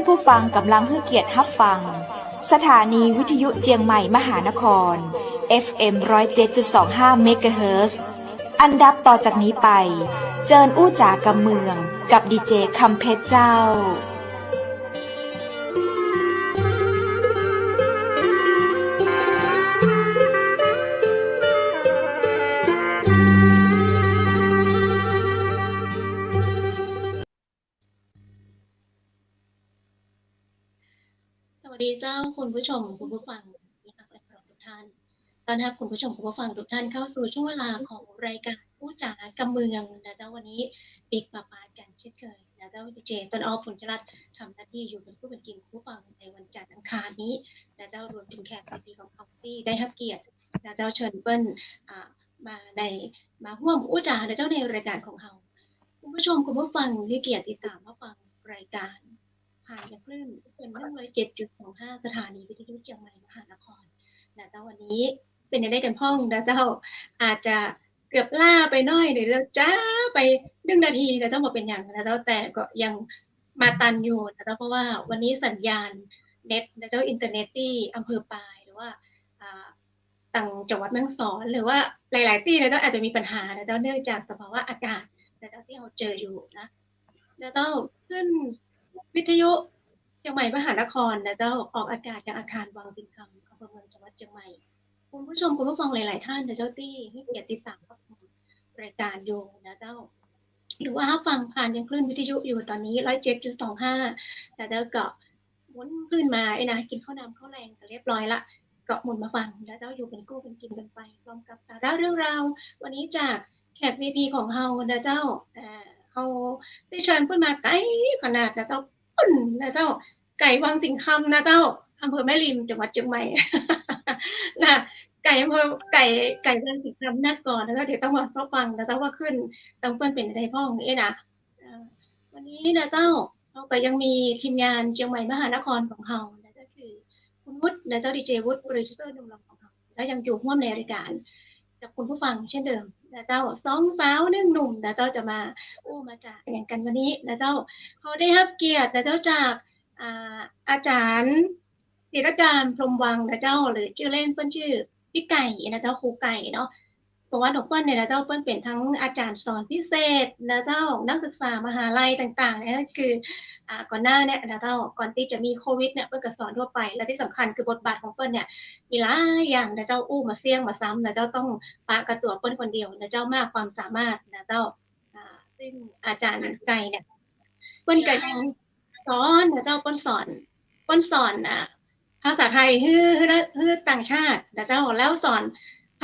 านผู้ฟังกำลังให้เกียรติรับฟังสถานีวิทยุเจียงใหม่มหานคร FM 107.25 เมกะเฮิรตซ์อันดับต่อจากนี้ไปเจิญอู้จ๋ากำเมืองกับดีเจคำเพชรเจ้าสวัสดีเจ้าคุณผู้ชมคุณผู้ฟังนะคะทุกท่านต้อนรับคุณผู้ชมคุณผู้ฟังทุกท่านเข้าสู่ช่วงเวลาของรายการอู้จ๋ากำเมืองนะเจ้าวันนี้ปิกปากันเช่นเคยนะเจ้าดีเจต้นอ้อผลจรัสทำหน้าที่อยู่เป็นผู้เป็นกินผู้ฟังในวันจันทร์อังคารนี้นะเจ้ารวมถึงแขกผู้ดีของเขาที่ได้รับเกียรตินะเจ้าเชิญเปิ้ลมาร่วมอู้จ๋านะเจ้าในรายการของเราคุณผู้ชมคุณผู้ฟังที่เกียรติติดตามมาฟังรายการผ่านจากคลื่นเป็น107.25 สถานีวิทยุเชียงใหม่มหานครนะเจ้าวันนี้เป็นยังได้กันพ่องนะเจ้าอาจจะเกือบล่าไปน้อยหรือจ้าไป1 นาทีนะต้องบอกเป็นอย่างนะเจ้าแต่ก็ยังมาตันอยู่นะเจ้าเพราะว่าวันนี้สัญญาณเน็ตนะเจ้าอินเทอร์เน็ตที่อำเภอปายหรือว่าต่างจังหวัดแม่ฮ่องสอนหรือว่าหลายๆที่นะเจ้าอาจจะมีปัญหานะเจ้าเนื่องจากสภาวะอากาศนะเจ้าที่เราเจออยู่นะเจ้าขึ้นวิทยุเชียงใหม่มหานครนะเจ้าออกอากาศจากอาคารวังปิ่นคำอำเภอเมืองจังหวัดเชียงใหม่คุณผู้ชมคุณผู้ฟังหลายๆท่านนะเจ้าที่ให้เกียรติติดตามรายการอยู่นะเจ้าหรือว่าฟังผ่านยังคลื่นวิทยุอยู่ตอนนี้107.25แต่เจ้าก็หมุนคลื่นมานะกินข้าวน้ำข้าวแรงก็เรียบร้อยละก็หมุนมาฟังแล้วเจ้าอยู่เป็นกู้เป็นกินกันไปพร้อมกับสาระเรื่องราววันนี้จากแขก VP ของเฮานะเจ้าเขาได้เชิญเพื่อนมาไกลขนาดนะเจ้าปุ่นนะเจ้าไก่วังติ่งคำนะเจ้าอำเภอแม่ริมจังหวัดเชียงใหม่นะไก่อำเภอไก่วังติ่งคำนักก่อนนะเจ้าเดี๋ยวต้องมาฟังนะเจ้าว่าขึ้นต้องเปิ้นเป็นอะไรพ่องนี่นะวันนี้นะเจ้าเราก็ยังมีทีมงานเชียงใหม่มหานครของเฮานะก็คือคุณวุฒินะเจ้าดีเจวุฒิโปรดิวเซอร์หนุ่มหล่อของเฮาแล้วยังอยู่ร่วมในรายการกับคุณผู้ฟังเช่นเดิมนะเจ้า2 สาว 1 หนุ่มนะเจ้าจะมามาจากอย่างกันวันนี้นะเจ้าเขาได้รับเกียรตินะเจ้าจากอาจารย์ศิรการพรหมวังนะเจ้าหรือชื่อเล่นเปิ้นชื่อพี่ไก่นะเจ้าครูไก่เนาะเพราะว่าดอกเปิ้ลเนี่ยนะเจ้าเปิ้ลเป็นทั้งอาจารย์สอนพิเศษนะเจ้านักศึกษามหาลัยต่างๆเนี่ยคือก่อนหน้าเนี่ยนะเจ้าก่อนที่จะมีโควิดเนี่ยเปิ้ลก็สอนทั่วไปและที่สำคัญคือบทบาทของเปิ้ลเนี่ยมีหลายอย่างนะเจ้ามาเสี่ยงมาซ้ำนะเจ้าต้องปะกระตัวเปิ้ลคนเดียวนะเจ้ามากความสามารถนะเจ้าซึ่งอาจารย์ไก่เนี่ยเปิ้ลก็ยังสอนนะเจ้าเปิ้ลสอนภาษาไทยให้ต่างชาตินะเจ้าแล้วสอน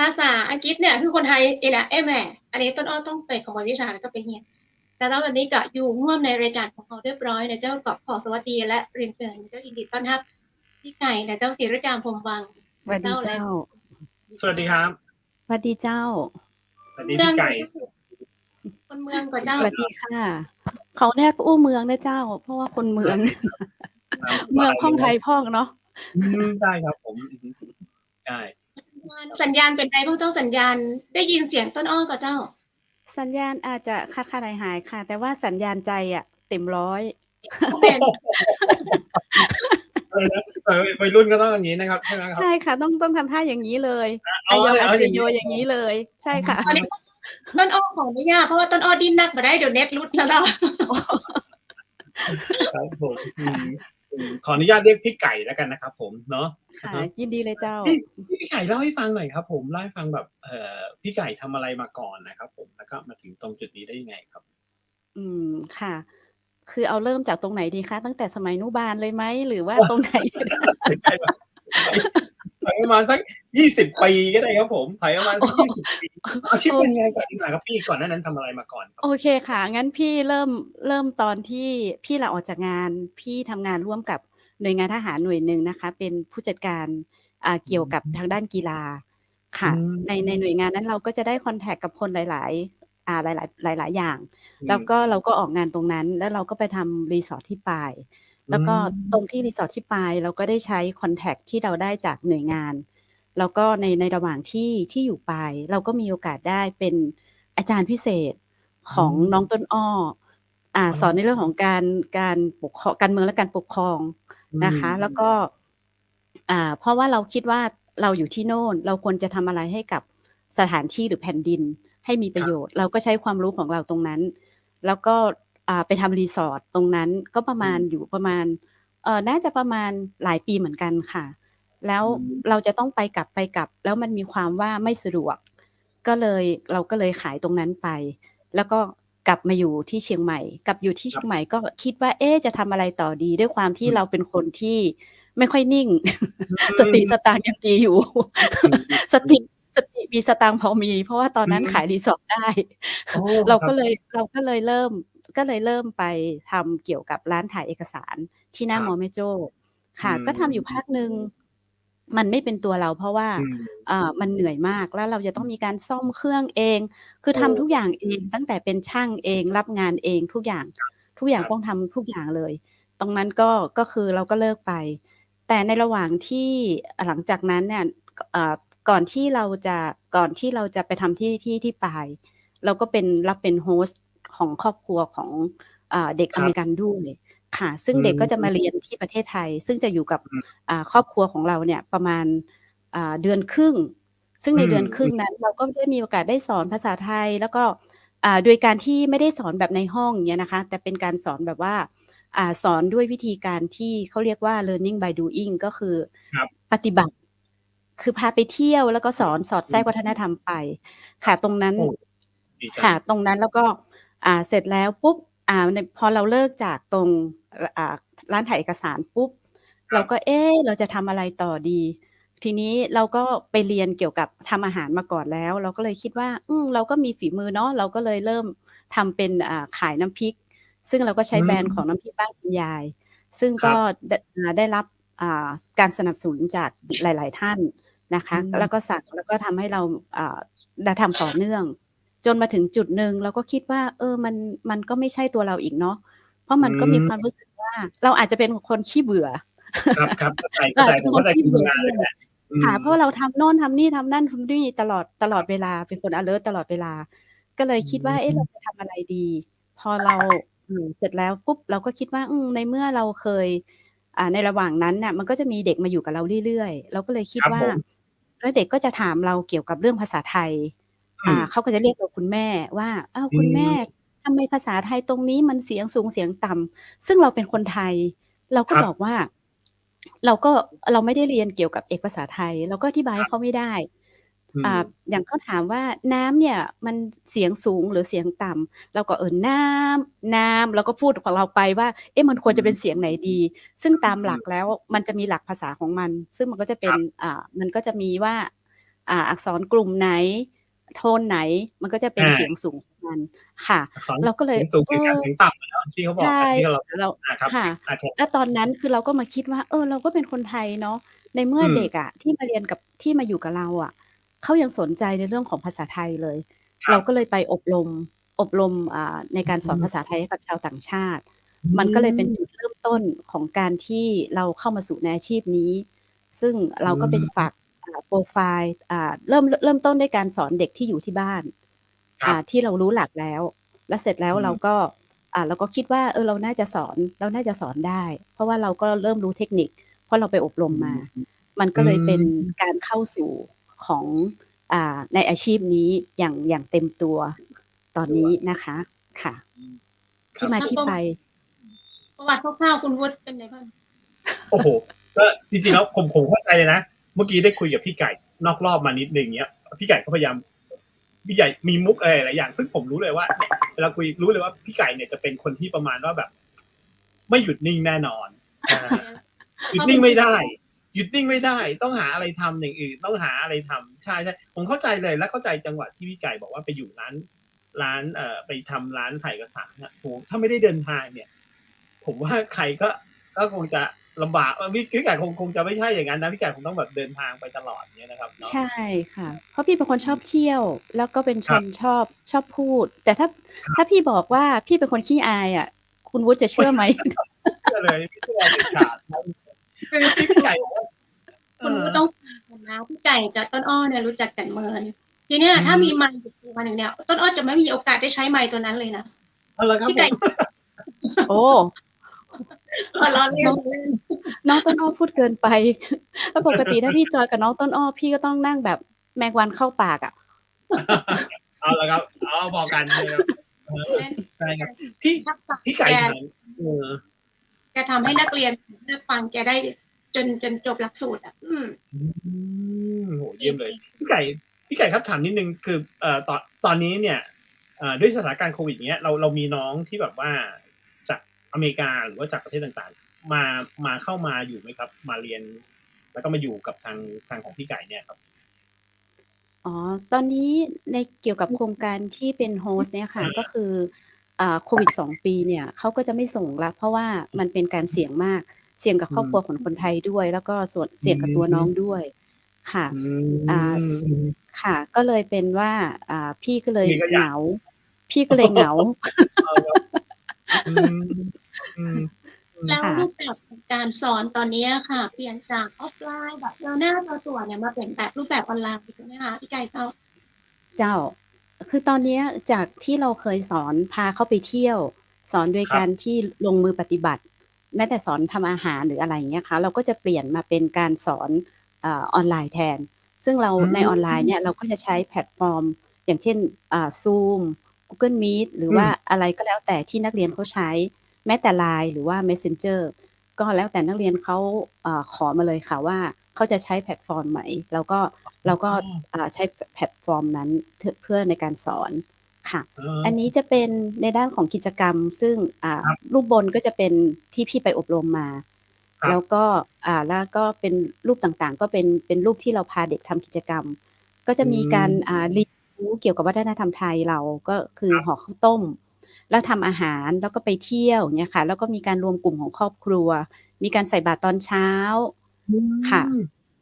ภาษาอังกฤษเนี่ยคือคนไทยเองแหละแม่อันนี้ต้นอ้อต้องไปขโมยวิชาแล้วก็ไปเรียนแต่แล้ววันนี้ก็อยู่ร่วมในรายการของเราเรียบร้อยนะเจ้าก็ขอสวัสดีและเรียนเชิญเจ้ายินดีต้อนรับพี่ไก่นะเจ้าศิรการพรหมวังสวัสดีเจ้าสวัสดีครับสวัสดีเจ้าสวัสดีพี่ไก่คนเมืองก่อนเจ้าสวัสดีค่ะเขาเนี่ยอู้เมืองนะเจ้าเพราะว่าคนเมืองเมืองพ่องไทยพ่องเนาะใช่ครับผมใช่สัญญาณเป็นไงพวกเจ้าสัญญาณได้ยินเสียงต้นอ้อกับเจ้าสัญญาณอาจจะขาดหายค่ะแต่ว่าสัญญาณใจอ่ะเต็มร้อยวัยรุ่นก็ต้องอย่างนี้นะครับใช่ไหมครับใช่ค่ะต้องทำท่าอย่างนี้เลยอายอาเซโยอย่างนี้เลยใช่ค่ะต้นอ้อของไม่ยากเพราะว่าต้นอ้อดิ้นนักมาได้เดี๋ยวเน็ตรุดแล้วเนาะครับผมขออนุญาตเรียกพี่ไก่แล้วกันนะครับผมเนาะค่ะยินดีเลยเจ้าพี่ไก่เล่าให้ฟังหน่อยครับผมเล่าให้ฟังแบบพี่ไก่ทำอะไรมาก่อนนะครับผมแล้วก็มาถึงตรงจุดนี้ได้ยังไงครับค่ะคือเอาเริ่มจากตรงไหนดีคะตั้งแต่สมัยนุบาลเลยไหมหรือว่าตรงไหนประมาณสัก20 ปีก็ได้ครับผมถอยประมาณสัก20 ปีอาชีพเป็นไงก่อนดีกว่าครับพี่ก่อนหน้านั้นทำอะไรมาก่อนโอเคค่ะงั้นพี่เริ่มตอนที่พี่ลาออกจากงานพี่ทำงานร่วมกับหน่วยงานทหารหน่วยหนึ่งนะคะเป็นผู้จัดการเกี่ยวกับทางด้านกีฬาค่ะในหน่วยงานนั้นเราก็จะได้คอนแทคกับคนหลายอย่างแล้วก็เราก็ออกงานตรงนั้นแล้วเราก็ไปทำรีสอร์ทที่ปายแล้วก็ตรงที่รีสอร์ทที่ปายเราก็ได้ใช้คอนแทคที่เราได้จากหน่วยงานแล้วก็ในระหว่างที่อยู่ปายเราก็มีโอกาสได้เป็นอาจารย์พิเศษของน้องต้นอ้อ สอนในเรื่องของการปกครองการเมืองและการปกครองนะคะ แล้วก็เพราะว่าเราคิดว่าเราอยู่ที่โน่นเราควรจะทำอะไรให้กับสถานที่หรือแผ่นดินให้มีประโยชน์ เราก็ใช้ความรู้ของเราตรงนั้น แล้วก็ไปทำรีสอร์ทตรงนั้นก็ประมาณอยู่ประมาณน่าจะประมาณหลายปีเหมือนกันค่ะ แล้วเราจะต้องไปกลับแล้วมันมีความว่าไม่สะดวกเราก็เลยขายตรงนั้นไป แล้วก็กลับมาอยู่ที่เชียงใหม่กลับอยู่ที่เชียงใหม่ก็คิดว่าจะทำอะไรต่อดีด้วยความที่เราเป็นคนที่ไม่ค่อยนิ่ง สติสตางค์ยังดีอยู่ สติมีสตางค์พอมี เพราะว่าตอนนั้นขายรีสอร์ทได้ เราก็เลยเริ่มไปทำเกี่ยวกับร้านถ่ายเอกสารที่หน้ามอแม่โจ้ค่ะ ก็ทำอยู่พักหนึ่งมันไม่เป็นตัวเราเพราะว่ามันเหนื่อยมากแล้วเราจะต้องมีการซ่อมเครื่องเองคือทำทุกอย่างเองตั้งแต่เป็นช่างเองรับงานเองทุกอย่างต้องทำทุกอย่างเลย ตรงนั้นก็คือเราก็เลิกไป แต่ในระหว่างที่หลังจากนั้นเนี่ยก่อนที่เราจะไปทำที่ปายเราก็รับเป็นโฮสต์ของครอบครัวของเด็กอเมริกันด้วยค่ะซึ่งเด็กก็จะมาเรียนที่ประเทศไทยซึ่งจะอยู่กับครอบครัวของเราเนี่ยประมาณเดือนครึ่งซึ่งในเดือนครึ่งนั้นเราก็ได้มีโอกาสได้สอนภาษาไทยแล้วก็โดยการที่ไม่ได้สอนแบบในห้องอย่างเงี้ยนะคะแต่เป็นการสอนแบบว่าสอนด้วยวิธีการที่เขาเรียกว่า learning by doing ก็คือปฏิบัติคือพาไปเที่ยวแล้วก็สอดแทรกวัฒนธรรมไปค่ะตรงนั้นค่ะตรงนั้นแล้วก็เสร็จแล้วปุ๊บพอเราเลิกจากตรงร้านถ่ายเอกสารปุ๊บเราก็เราจะทำอะไรต่อดีทีนี้เราก็ไปเรียนเกี่ยวกับทำอาหารมาก่อนแล้วเราก็เลยคิดว่าเราก็มีฝีมือเนาะเราก็เลยเริ่มทำเป็นขายน้ำพริกซึ่งเราก็ใช้แบรนด์ของน้ำพริกบ้านคุณยายซึ่งก็ได้รับการสนับสนุนจากหลายๆท่านนะคะแล้วก็สั่งแล้วก็ทำให้เราได้ทำต่อเนื่องจนมาถึงจุดหนึ่งเราก็คิดว่ามันก็ไม่ใช่ตัวเราอีกเนาะเพราะมันก็มีความรู้สึกว่าเราอาจจะเป็นคนขี้เบื่อครับเข้าใจผมเข้าใจคุณงานเลยนะค่ะเพราะเราทำโน่นทำนี่ทำนั่นทำนี่ตลอดเวลาเป็นคน alert ตลอดเวลาก็เลยคิดว่าเราจะทำอะไรดีพอเราเสร็จแล้วปุ๊บเราก็คิดว่าในเมื่อเราเคยในระหว่างนั้นน่ะมันก็จะมีเด็กมาอยู่กับเราเรื่อยๆเราก็เลยคิดว่าแล้วเด็กก็จะถามเราเกี่ยวกับเรื่องภาษาไทยเขาก็จะเรียกเราคุณแม่ว่าอ้าวคุณแม่ทำไมภาษาไทยตรงนี้มันเสียงสูงเสียงต่ำซึ่งเราเป็นคนไทยเราก็บอกว่าเราไม่ได้เรียนเกี่ยวกับเอกภาษาไทยเราก็อธิบายให้เขาไม่ได้อย่างเขาถามว่าน้ำเนี่ยมันเสียงสูงหรือเสียงต่ำเราก็น้ำเราก็พูดของเราไปว่ามันควรจะเป็นเสียงไหนดีซึ่งตามหลักแล้วมันจะมีหลักภาษาของมันซึ่งมันก็จะเป็นมันก็จะมีว่าอักษรกลุ่มไหนโทนไหนมันก็จะเป็นเสียงสูงของมันค่ะเราก็เลยเสียงสูงเสียงกลางเสียงต่ำนะที่เขาบอกที่เราค่ะแล้วตอนนั้นคือเราก็มาคิดว่าเราก็เป็นคนไทยเนาะในเมื่อเด็กที่มาอยู่กับเราเขายังสนใจในเรื่องของภาษาไทยเลยเราก็เลยไปอบรมในการสอนภาษาไทยให้กับชาวต่างชาติมันก็เลยเป็นจุดเริ่มต้นของการที่เราเข้ามาสู่ในอาชีพนี้ซึ่งเราก็เป็นฝากโปรไฟล์เริ่มต้นด้วยการสอนเด็กที่อยู่ที่บ้านที่เรารู้หลักแล้วเสร็จแล้วเราก็คิดว่าเราน่าจะสอนได้เพราะว่าเราก็เริ่มรู้เทคนิคเพราะเราไปอบรมมามันก็เลยเป็นการเข้าสู่ของในอาชีพนี้อย่างเต็มตัวตอนนี้นะคะค่ะที่มาที่ไปประวัติคร่าวๆคุณวุฒิเป็นไงบ้างโอ้โหก็จริงๆแล้วผมเข้าใจเลยนะเมื่อกี้ได้คุยกับพี่ไก่นอกรอบมานิดนึงเนี้ยพี่ไก่ก็พยายามพี่ใหญ่มีมุกอะไรหลายอย่างซึ่งผมรู้เลยว่าเวลาคุยรู้เลยว่าพี่ไก่เนี่ยจะเป็นคนที่ประมาณว่าแบบไม่หยุดนิ่งแน่นอนหยุดนิ่งไม่ได้ต้องหาอะไรทำอย่างอื่นต้องหาอะไรทำใช่ผมเข้าใจเลยและเข้าใจจังหวะที่พี่ไก่บอกว่าไปอยู่ร้านไปทำร้านถ่ายเอกสารนะโหถ้าไม่ได้เดินทางเนี่ยผมว่าใครก็คงจะลำบากพี่ไก่คงจะไม่ใช่อย่างนั้นนะพี่ไก่คงต้องแบบเดินทางไปตลอดเนี่ยนะครับใช่ค่ะเพราะพี่เป็นคนชอบเที่ยวแล้วก็เป็นคนชอบพูดแต่ถ้าพี่บอกว่าพี่เป็นคนขี้อายคุณวุฒิจะเชื่อไหมเชื่อเลยไม่เชื่อเลยขาดคือพี่ไก่คุณวุฒิต้องนะพี่ไก่กับต้นอ้อเนี่ยรู้จักกันเมินทีเนี้ยถ้ามีไมค์ตัวนึงเนี่ยต้นอ้อจะไม่มีโอกาสได้ใช้ไมค์ตัวนั้นเลยนะพี่ไก่ โอ้ ล้อเล่ น้อน งน้องต้นอ้อพูดเกินไป แล้วปกติถ้าพี่จอยกับน้องต้นอ้อพี่ก็ต้องนั่งแบบแมงวันเข้าปากอ่ะ เอาละครับเอาบอกกันเลยครับใช่ครับพี่ ทักษะ พี่ไก่ แก ถามแกทำให้นักเรียนได้ฟังแกได้จนจบหลักสูตรอ่ะโหเยี่ยมเลยพี่ไก่ครับถามนิดนึงคือตอนนี้เนี่ยด้วยสถานการณ์โควิดเนี้ยเรามีน้องที่แบบว่าจากอเมริกาหรือว่าจากประเทศต่างๆมาเข้ามาอยู่ไหมครับ มาเรียน แล้วก็มาอยู่กับทางของพี่ไก่เนี่ยครับ อ๋อ ตอนนี้ในเกี่ยวกับโครงการที่เป็นโฮสต์เนี่ยค่ะ ก็คือโควิด2 ปีเนี่ยเขาก็จะไม่ส่งละเพราะว่ามันเป็นการเสี่ยงมาก เสี่ยงกับครอบครัวของคนไทยด้วย แล้วก็ส่วนเสี่ยงกับตัวน้องด้วยค่ะค่ะ ก็เลยเป็นว่าพี่ก็เลยเหงา พี่ก็เลยเหงา แล้วรูปแบบการสอนตอนนี้ค่ะเปลี่ยนจากออฟไลน์แบบเจอหน้าเจอตัวเนี่ยมาเป็นแบบรูปแบบออนไลน์ถูกไหมคะพี่ไก่เจ้า คือตอนนี้จากที่เราเคยสอนพาเข้าไปเที่ยว สอนโดยการที่ลงมือปฏิบัติ แม้แต่สอนทำอาหารหรืออะไรอย่างเงี้ยค่ะเราก็จะเปลี่ยนมาเป็นการสอนออนไลน์แทน ซึ่งเราในออนไลน์เนี่ยเราก็จะใช้แพลตฟอร์ม อย่างเช่นZoom Google Meet หรือว่าอะไรก็แล้วแต่ที่นักเรียนเขาใช้แม้แต่ LINE หรือว่า Messenger ก็แล้วแต่นักเรียนเขาขอมาเลยค่ะว่าเขาจะใช้แพลตฟอร์มไหนเราก็ใช้แพลตฟอร์มนั้นเพื่อในการสอนค่ะ อันนี้จะเป็นในด้านของกิจกรรม ซึ่งรูปบนก็จะเป็นที่พี่ไปอบรมมา แล้วก็เป็นรูปต่างๆ ก็เป็นรูปที่เราพาเด็กทำกิจกรรม ก็จะมีการเรียนรู้เกี่ยวกับวัฒนธรรมไทยเราก็คือห่อข้าวต้ม แล้วทำอาหารแล้วก็ไปเที่ยวเนี่ยค่ะ แล้วก็มีการรวมกลุ่มของครอบครัว มีการใส่บาตรตอนเช้าค่ะ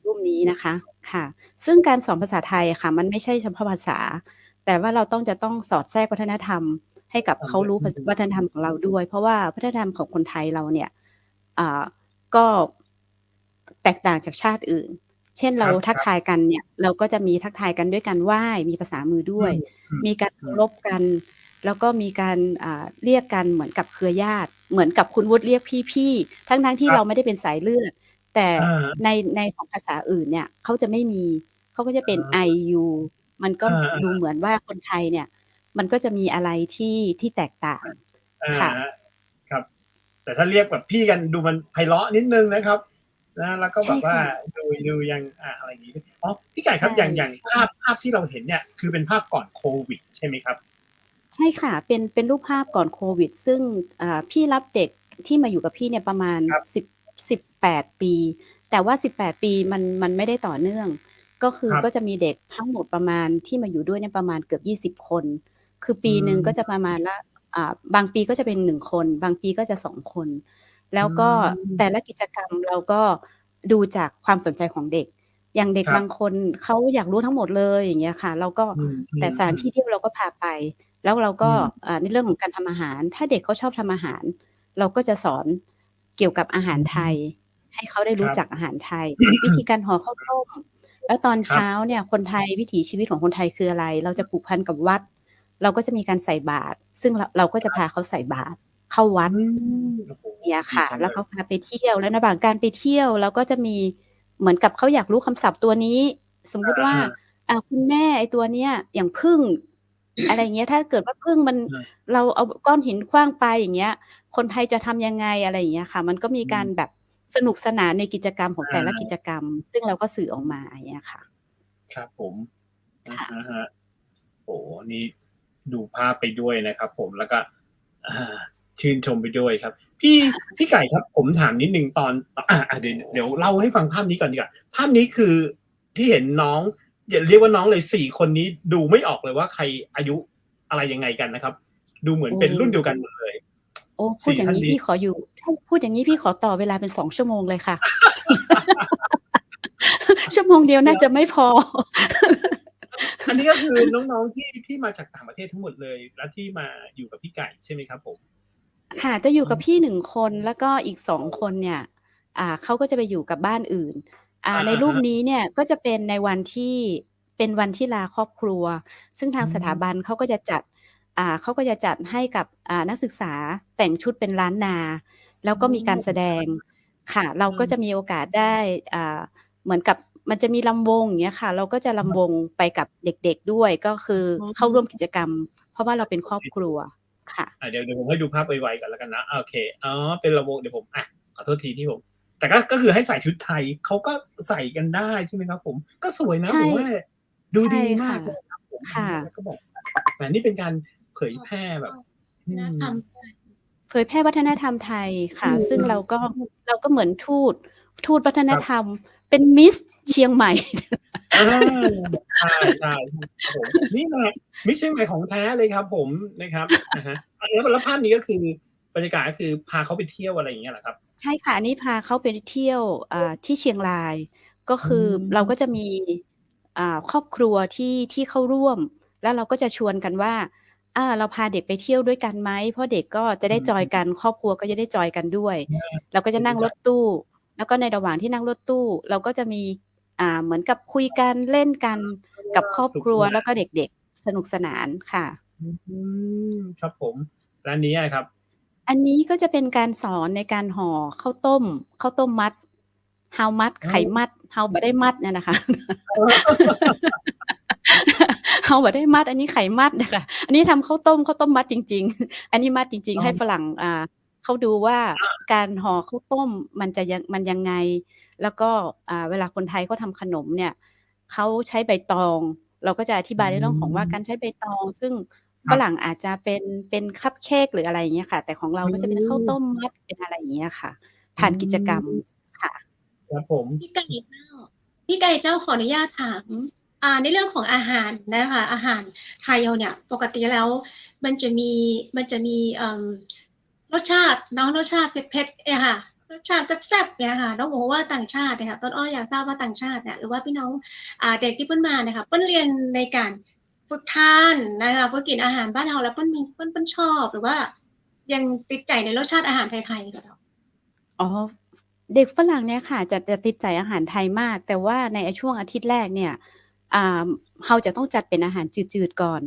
รูปนี้นะคะค่ะ ซึ่งการสอนภาษาไทยค่ะ มันไม่ใช่เฉพาะภาษา แต่ว่าเราจะต้องสอดแทรกวัฒนธรรมให้กับเขารู้วัฒนธรรมของเราด้วย เพราะว่าวัฒนธรรมของคนไทยเราเนี่ยก็แตกต่างจากชาติอื่น เช่นเราทักทายกันเนี่ยเราก็จะมีทักทายกันด้วยการไหว้มีภาษามือด้วย มีการเคารพกัน แล้วก็มีการเรียกกันเหมือนกับเครือญาติ เหมือนกับคุณวุฒิเรียกพี่ๆทั้งที่เราไม่ได้เป็นสายเลือด แต่ในของภาษาอื่นเนี่ยเขาจะไม่มีเขาก็จะเป็น I you มันก็ดูเหมือนว่าคนไทยเนี่ยมันก็จะมีอะไรที่แตกต่างค่ะครับแต่ถ้าเรียกแบบพี่กันดูมันไพเราะนิดนึงนะครับนะแล้วก็แบบว่าดูยังอะไรอย่างนี้อ๋อพี่ไก่ครับอย่างภาพที่เราเห็นเนี่ยคือเป็นภาพก่อนโควิดใช่ไหมครับใช่ค่ะเป็นรูปภาพก่อนโควิดซึ่งพี่รับเด็กที่มาอยู่กับพี่เนี่ยประมาณ18 ปีแต่ว่า18 ปีมันไม่ได้ต่อเนื่องก็คือก็จะมีเด็กทั้งหมดประมาณที่มาอยู่ด้วยเนี่ยประมาณเกือบ20 คนคือปีนึงก็จะประมาณละบางปีก็จะเป็น1 คนบางปีก็จะ2 คนแล้วก็แต่ละกิจกรรมเราก็ดูจากความสนใจของเด็กอย่างเด็กบางคนเขาอยากรู้ทั้งหมดเลยอย่างเงี้ยค่ะเราก็แต่สถานที่เที่ยวเราก็พาไปแล้วเราก็ในเรื่องของการทำอาหารถ้าเด็กเขาชอบทำอาหารเราก็จะสอนเกี่ยวกับอาหารไทยให้เขาได้รู้จักอาหารไทยวิธีการห่อข้าวต้มแล้วตอนเช้าเนี่ยคนไทยวิถีชีวิตของคนไทยคืออะไรเราจะผูกพันกับวัดเราก็จะมีการใส่บาตรซึ่งเราก็จะพาเขาใส่บาตรเข้าวัดเนี่ยค่ะแล้วก็พาไปเที่ยวแล้วระหว่างการไปเที่ยวเราก็จะมีเหมือนกับเขาอยากรู้คำศัพท์ตัวนี้สมมุติว่าคุณแม่ไอ้ตัวเนี้ยอย่างผึ้งอะไรเงี้ยถ้าเกิดว่าผึ้งมันเราเอาก้อนหินขว้างไปอย่างเงี้ยคนไทยจะทำยังไงอะไรอย่างเงี้ยค่ะมันก็มีการแบบสนุกสนานในกิจกรรมของแต่ละกิจกรรมซึ่งเราก็สื่อออกมาอย่างเงี้ยค่ะครับผมโอ้นี่ดูภาพไปด้วยนะครับผมแล้วก็ชื่นชมไปด้วยครับพี่ไก่ครับผมถามนิดนึงตอนเดี๋ยวเล่าให้ฟังภาพนี้ก่อนดีกว่าภาพนี้คือที่เห็นน้องอย่าเรียกว่าน้องเลย4 คนนี้ดูไม่ออกเลยว่าใครอายุอะไรยังไงกันนะครับดูเหมือนเป็นรุ่นเดียวกันหมดเลยโอ้พูดอย่างนี้พี่ขออยู่ถ้าพูดอย่างนี้พี่ขอต่อเวลาเป็น2 ชั่วโมงเลยค่ะ ชั่วโมงเดียวน่าจะไม่พอ อันนี้ก็คือน้องๆที่มาจากต่างประเทศทั้งหมดเลยแล้วที่มาอยู่กับพี่ไก่ใช่ไหมครับผมค่ะจะอยู่กับพี่1 คนแล้วก็อีก2 คนเนี่ยเขาก็จะไปอยู่กับบ้านอื่นในรูปนี้เนี่ยก็จะเป็นในวันที่เป็นวันที่ลาครอบครัวซึ่งทางสถาบันเขาก็จะจัด เขาก็จะจัดให้กับนักศึกษาแต่งชุดเป็นล้านนา แล้วก็มีการแสดงค่ะ เราก็จะมีโอกาสได้เหมือนกับมันจะมีลำวงอย่างเงี้ยค่ะ เราก็จะลำวงไปกับเด็กๆด้วยก็คือเข้าร่วมกิจกรรม เพราะว่าเราเป็นครอบครัวค่ะ เดี๋ยวผมให้ดูภาพไวๆกันแล้วกันนะโอเคเป็นระบบเดี๋ยวผมขอโทษทีที่ผมแต่ก็คือให้ใส่ชุดไทยเขาก็ใส่กันได้ใช่ไหมครับผมก็สวยนะผมว่าดูดีมากเลยครับผมแล้วก็บอกแหมนี่เป็นการเผยแพร่แบบเผยแพร่วัฒนธรรมไทยค่ะซึ่งเราก็เหมือนทูตวัฒนธรรมเป็นมิสเชียงใหม่ใช่ผมนี่แหละมิสเชียงใหม่ของแท้เลยครับผมนะครับแล้วภาพนี้ก็คือบรรยากาศก็คือพาเขาไปเที่ยวอะไรอย่างเงี้ยเหรอครับใช่ค่ะอันนี้พาเขาไปเที่ยวที่เชียงรายก็คือเราก็จะมีครอบครัวที่เข้าร่วมแล้วเราก็จะชวนกันว่าเราพาเด็กไปเที่ยวด้วยกันไหมเพราะเด็กก็จะได้จอยกันครอบครัวก็จะได้จอยกันด้วยเราก็จะนั่งรถตู้แล้วก็ในระหว่างที่นั่งรถตู้เราก็จะมีเหมือนกับคุยกันเล่นกันกับครอบครัวแล้วก็เด็กๆสนุกสนานค่ะครับผมร้านนี้ครับอันนี้ก็จะเป็นการสอนในการห่อข้าวต้มมัดเฮามัดไข่มัดเฮาบ่ได้มัดเนี่ยนะคะเฮาบ่ได้มัดอันนี้ไข่มัดนะคะอันนี้ทำข้าวต้มมัดจริงๆอันนี้มัดจริงๆให้ฝรั่งเขาดูว่าการห่อข้าวต้มมันยังไงแล้วก็เวลาคนไทยเขาทำขนมเนี่ยเขาใช้ใบตองเราก็จะอธิบายในเรื่องของว่าการใช้ใบตองซึ่งฝรั่งอาจจะเป็นคัพเค้กหรืออะไรอย่างเงี้ยค่ะแต่ของเราก็จะเป็นข้าวต้มมัดเป็นอะไรอย่างเงี้ยค่ะผ่านกิจกรรมค่ะครับผมพี่ไก่เจ้าขออนุญาตถามในเรื่องของอาหารนะคะอาหารไทยเราเนี่ยปกติแล้วมันจะมีรสชาติเผ็ดๆค่ะรสชาติแซ่บๆเนี่ยค่ะน้องบอกว่าต่างชาติเนี่ยค่ะต้นอ้ออยากทราบว่าต่างชาติเนี่ยหรือว่าพี่น้องเด็กที่เพิ่นมาเนี่ยค่ะเพิ่นเรียนในการฝึกทานนะคะเพื่อกินอาหารบ้านเราแล้วเพิ่นชอบหรือว่ายังติดใจในรสชาติอาหารไทยๆกับเราเด็กฝรั่งเนี่ยค่ะจะติดใจอาหารไทยมากแต่ว่าในช่วงอาทิตย์แรกเนี่ยเราจะต้องจัดเป็นอาหารจืดๆก่อน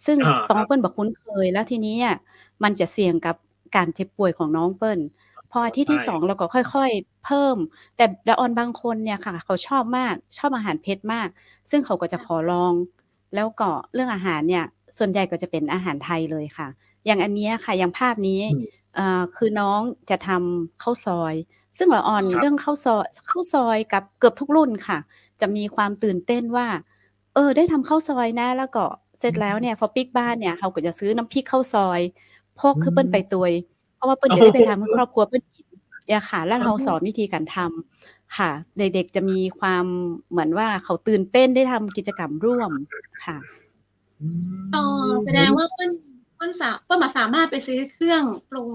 ซึ่งตองเปิ้ลบ่คุ้นเคยแล้วทีนี้มันจะเสี่ยงกับการเจ็บป่วยของน้องเปิ้ลพออาทิตย์ที่2เราก็ค่อยๆเพิ่มแต่ละออนบางคนเนี่ยค่ะเขาชอบอาหารเผ็ดมากซึ่งเขาก็จะขอลองแล้วก็เรื่องอาหารเนี่ยส่วนใหญ่ก็จะเป็นอาหารไทยเลยค่ะอย่างอันนี้ค่ะอย่างภาพนี้คือน้องจะทำข้าวซอยซึ่งละออนเรื่องข้าวซอยกับเกือบทุกรุ่นค่ะจะมีความตื่นเต้นว่าได้ทำข้าวซอยนะแล้วก็เสร็จแล้วเนี่ยพอปิ๊กบ้านเนี่ยเขาก็จะซื้อน้ำพริกข้าวซอยพกคือเปิ้นไปตวยเพราะว่าเปิ้นจะได้ไปทำให้ครอบครัวเปิ้นกินค่ะแล้วเราสอนวิธีการทำค่ะเด็กๆจะมีความเหมือนว่าเขาตื่นเต้นได้ทำกิจกรรมร่วมค่ะแสดงว่าเปิ้ลสามารถไปซื้อเครื่องปรุง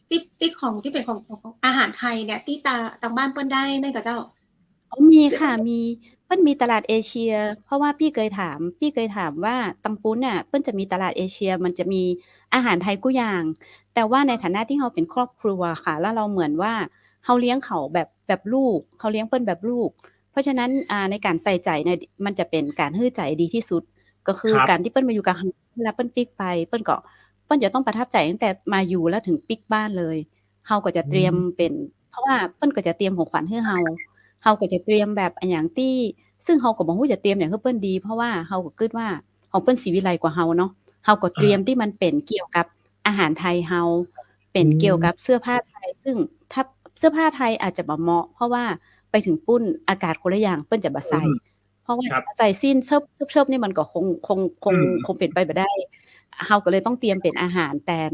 ติ๊กของที่เป็นของอาหารไทยเนี่ยที่ตามบ้านเปิ้ลได้ไหมกับเจ้ามีค่ะเปิ้ลมีตลาดเอเชียเพราะว่าพี่เคยถามว่าตังปุ้นน่ะเปิ้ลจะมีตลาดเอเชียมันจะมีอาหารไทยกู้อย่างแต่ว่าในฐานะที่เราเป็นครอบครัวค่ะแล้วเราเหมือนว่าเราเลี้ยงเขาแบบลูกเราเลี้ยงเปิ้ลแบบลูกเพราะฉะนั้นในการใส่ใจเนี่ยมันจะเป็นการฮื้อใจดีที่สุดก็คือการที่เปิ้ลมาอยู่กับเวลาเปิ้ลปิ๊กไปเปิ้ลจะต้องประทับใจตั้งแต่มาอยู่แล้วถึงปิ๊กบ้านเลยเราก็จะเตรียมเป็นเพราะว่าเปิ้ลก็จะเตรียมของขวัญให้เราก็จะเตรียมแบบอันหยังที่ซึ่งเราก็บ่ฮู้จะเตรียมหยังคือเปิ้นดีเพราะว่าเราก็คิดว่าของเปิ้นสิวิไลกว่าเราเนาะเราก็เตรียมที่มันเป็นเกี่ยวกับอาหารไทยเราเป็นเกี่ยวกับเสื้อผ้าไทยซึ่งถ้าเสื้อผ้าไทยอาจจะบ่เหมาะเพราะว่าไปถึงปุ้นอากาศคนละอย่างเปิ้นจะบ่ใส่เพราะว่าใส่สิ้นเชิบๆนี่มันก็คงเป็นไปบ่ได้เราก็เลยต้องเตรียมเป็นอาหารแทน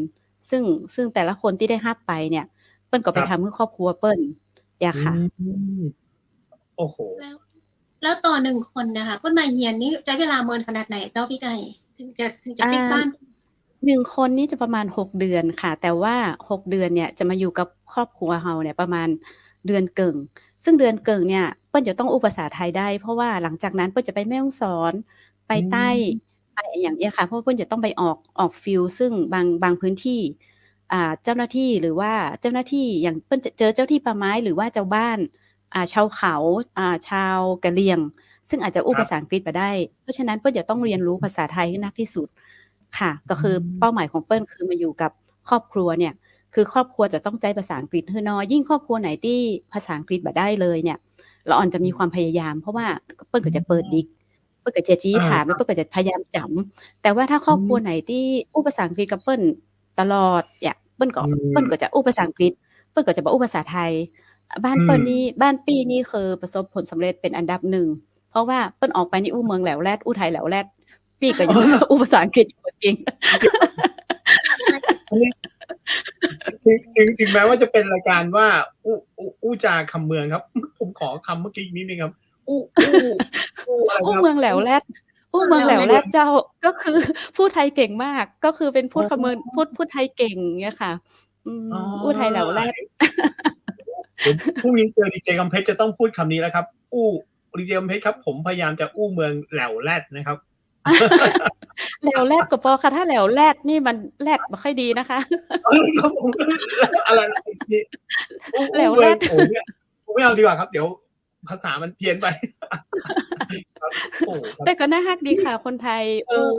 ซึ่งแต่ละคนที่ได้รับไปเนี่ยเปิ้นก็ไปทำให้ครอบครัวเปิ้นค่ะโอ้โหแล้วต่อ1คนนะคะเปิ้ลมาเฮียนนี่ใช้เวลาเมินขนาดไหนเจ้าพี่ไก่ถึงจะปิ๊กบ้าน1คนนี่จะประมาณ6เดือนค่ะแต่ว่า6เดือนเนี่ยจะมาอยู่กับครอบครัวเราเนี่ยประมาณเดือนเกิงซึ่งเดือนเกิงเนี่ยเปิ้ลจะต้องอู้ภาษาไทยได้เพราะว่าหลังจากนั้นเปิ้ลจะไปแม่ฮ่องสอนไปใต้ไปอย่างเงี้ยค่ะเพราะเปิ้ลจะต้องไปออกฟิลด์ซึ่งบางพื้นที่เจ้าหน้าที่หรือว่าเจ้าหน้าที่อย่างเปิ้ลจะเจอเจ้าที่ป่าไม้หรือว่าเจ้าบ้านชาวเขาชาวกะเหรี่ยงซึ่งอาจจะอู้ภาษาอังกฤษบ่ได้เพราะฉะนั้นเปิ้ลจะต้องเรียนรู้ภาษาไทยให้มากที่สุด ค่ะ ก็คือเป้าหมายของเปิ้ลคือมาอยู่กับครอบครัวเนี่ย คือครอบครัวจะต้องใจภาษาอังกฤษคือน้อยยิ่งครอบครัวไหนที่ภาษาอังกฤษบ่ได้เลยเนี่ยเราอ่อนจะมีความพยายาม เพราะว่าเปิ้ลก็จะเปิดดิกเปิ้ลก็จะจี้ถามแล้วเปิ้ลก็จะพยายามจำแต่ว่าถ้าครอบครัวไหนที่อู้ภาษาอังกฤษกับเปิ้ลตลอดเนี่ยเปิ้ลก็จะอู้ภาษาอังกฤษเปิ้ลก็จะบ่อู้ภาษาไทยบ้านเปิ้ลนี่บ้านปี้นี่คือประสบผลสำเร็จเป็นอันดับหนึ่งเพราะว่าเปิ้ลออกไปนี่อู้เมืองแหลวแลดอู้ไทยแหลวแลดปี้ก็ยังอู้ภาษาอังกฤษเก่ง ถึงแม้ว่าจะเป็นรายการว่าอู้จาคำเมืองครับ ผมขอคำเมื่อกี้นิดนึงครับอะไรครับ เมืองแหลวแลดเมืองแหลวแลดเจ้าก็คือพูดไทยเก่งมากก็คือเป็นพูดคำเมืองพูดไทยเก่งเงี้ยค่ะอู้ไทยแหลวแลดพรุ่งนี้เจอดีเจกำเพชรจะต้องพูดคำนี้แล้วครับดีเจกำเพชรครับผมพยายามจะอู้เมืองแหลวแลดนะครับแหลวแลดกับปอค่ะถ้าแหลวแลดนี่มันแลดไม่ค่อยดีนะคะอะไรแหลวแลดผมไม่เอาดีกว่าครับเดี๋ยวภาษามันเพี้ยนไปแต่ก็น่าฮักดีค่ะคนไทย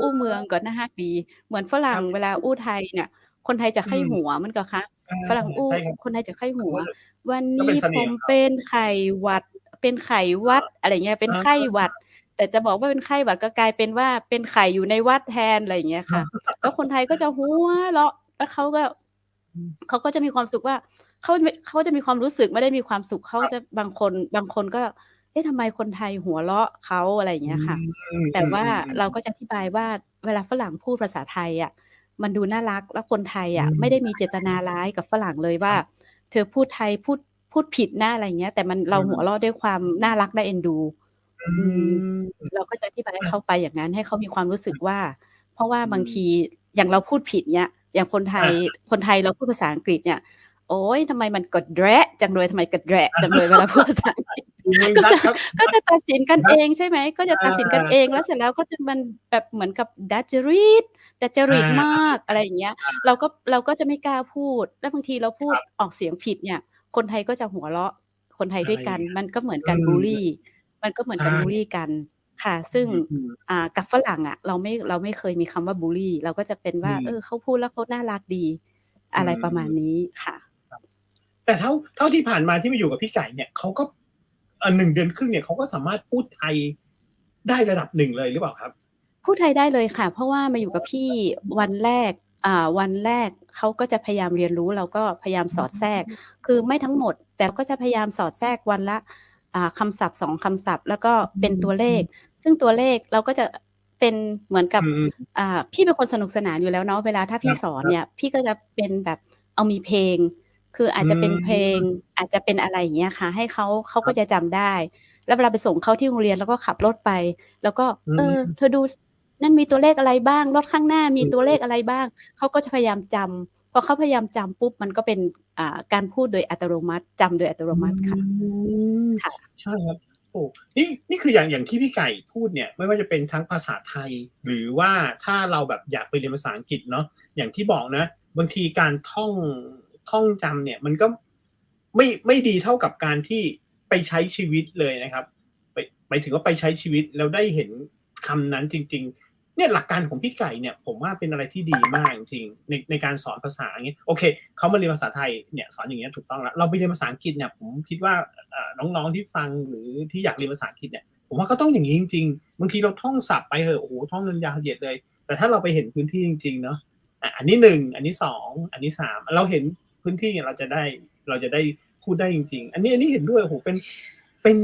อู้เมืองก็น่าฮักดีเหมือนฝรั่งเวลาอู้ไทยเนี่ยคนไทยจะไข้หัวมันก็คะฝรั่งอู้คนไทยจะไข้หัววันนี้ผมเป็นไข้หวัดเป็นไข้หวัดอะไรเงี้ยเป็นไข้หวัดแต่จะบอกว่าเป็นไข้หวัดก็กลายเป็นว่าเป็นไข่อยู่ในวัดแทนอะไรอย่างเงี้ยค่ะแล้วคนไทยก็จะหัวเราะแล้วเขาก็จะมีความสุขว่าเขาจะมีความรู้สึกไม่ได้มีความสุขเขาจะบางคนก็ทำไมคนไทยหัวเราะเขาอะไรอย่างเงี้ยค่ะแต่ว่าเราก็จะอธิบายว่าเวลาฝรั่งพูดภาษาไทยอ่ะมันดูน่ารักแล้วคนไทยอ่ะไม่ได้มีเจตนาร้ายกับฝรั่งเลยว่าเธอพูดไทยพูดผิดนะอะไรเงี้ยแต่มันเราหัวเราะด้วยความน่ารักน่าเอ็นดูเราก็จะอธิบายให้เขาไปอย่างนั้นให้เขามีความรู้สึกว่าเพราะว่าบางทีอย่างเราพูดผิดเนี่ยอย่างคนไทยเราพูดภาษาอังกฤษเนี่ยโอ๊ยทำไมมันกดแดะจังเลยทำไมกดแดะจังเลยเวลาพูดภาษาอังกฤษก็จะตัดสินกันเองใช่ไหมก็จะตัดสินกันเองแล้วเสร็จแล้วก็จะมันแบบเหมือนกับดัจริตมากอะไรอย่างเงี้ยเราก็จะไม่กล้าพูดแล้วบางทีเราพูดออกเสียงผิดเนี่ยคนไทยก็จะหัวเราะคนไทยด้วยกันมันก็เหมือนกันบูลลี่กันค่ะซึ่งกับฝรั่งอ่ะเราไม่เคยมีคำว่าบูลลี่เราก็จะเป็นว่าเขาพูดแล้วเขาน่ารักดีอะไรประมาณนี้ค่ะแต่เท่าที่ผ่านมาที่มาอยู่กับพี่ไก่เนี่ยเขาก็1 เดือนครึ่งเนี่ยเขาก็สามารถพูดไทยได้ระดับ1เลยหรือเปล่าครับพูดไทยได้เลยค่ะเพราะว่ามาอยู่กับพี่วันแรกเขาก็จะพยายามเรียนรู้เราก็พยายามสอดแทรกคือไม่ทั้งหมดแต่ก็จะพยายามสอดแทรกวันละคำศัพท์2คำศัพท์แล้วก็เป็นตัวเลขซึ่งตัวเลขเราก็จะเป็นเหมือนกับพี่เป็นคนสนุกสนานอยู่แล้วเนาะเวลาถ้าพี่สอนเนี่ยพี่ก็จะเป็นแบบเอามีเพลงคืออาจจะเป็นเพลงอาจจะเป็นอะไรอย่างเงี้ยค่ะให้เขาก็จะจำได้แล้วเวลาไปส่งเขาที่โรงเรียนแล้วก็ขับรถไปแล้วก็เธอดูนั่นมีตัวเลขอะไรบ้างรถข้างหน้ามีตัวเลขอะไรบ้างเขาก็จะพยายามจำพอเขาพยายามจำปุ๊บมันก็เป็นการพูดโดยอัตโนมัติจำโดยอัตโนมัติค่ะใช่ครับโอ้นี่คืออย่างที่พี่ไก่พูดเนี่ยไม่ว่าจะเป็นทั้งภาษาไทยหรือว่าถ้าเราแบบอยากไปเรียนภาษาอังกฤษเนาะอย่างที่บอกนะบางทีการท่องจำเนี่ยมันก็ไม่ดีเท่ากับการที่ไปใช้ชีวิตเลยนะครับไปถึงว่าไปใช้ชีวิตแล้วได้เห็นคำนั้นจริงๆเนี่ยหลักการของพี่ไก่เนี่ยผมว่าเป็นอะไรที่ดีมากจริงๆในการสอนภาษาอย่างเงี้ยโอเคเขามาเรียนภาษาไทยเนี่ยสอนอย่างเงี้ยถูกต้องแล้วเราไปเรียนภาษาอังกฤษเนี่ยผมคิดว่าน้องๆที่ฟังหรือที่อยากเรียนภาษาอังกฤษเนี่ยผมว่าก็ต้องอย่างนี้จริงๆบางทีเราท่องศัพท์ไปเหอะโอ้โหท่องเงินยาวเหยียดเลยแต่ถ้าเราไปเห็นพื้นที่จริงๆเนาะอันนี้1อันนี้2อันนี้3เราเห็นพื้นที่เนี่ยเราจะได้พูดได้จริงๆอันนี้เห็นด้วยโอ้โหเป็น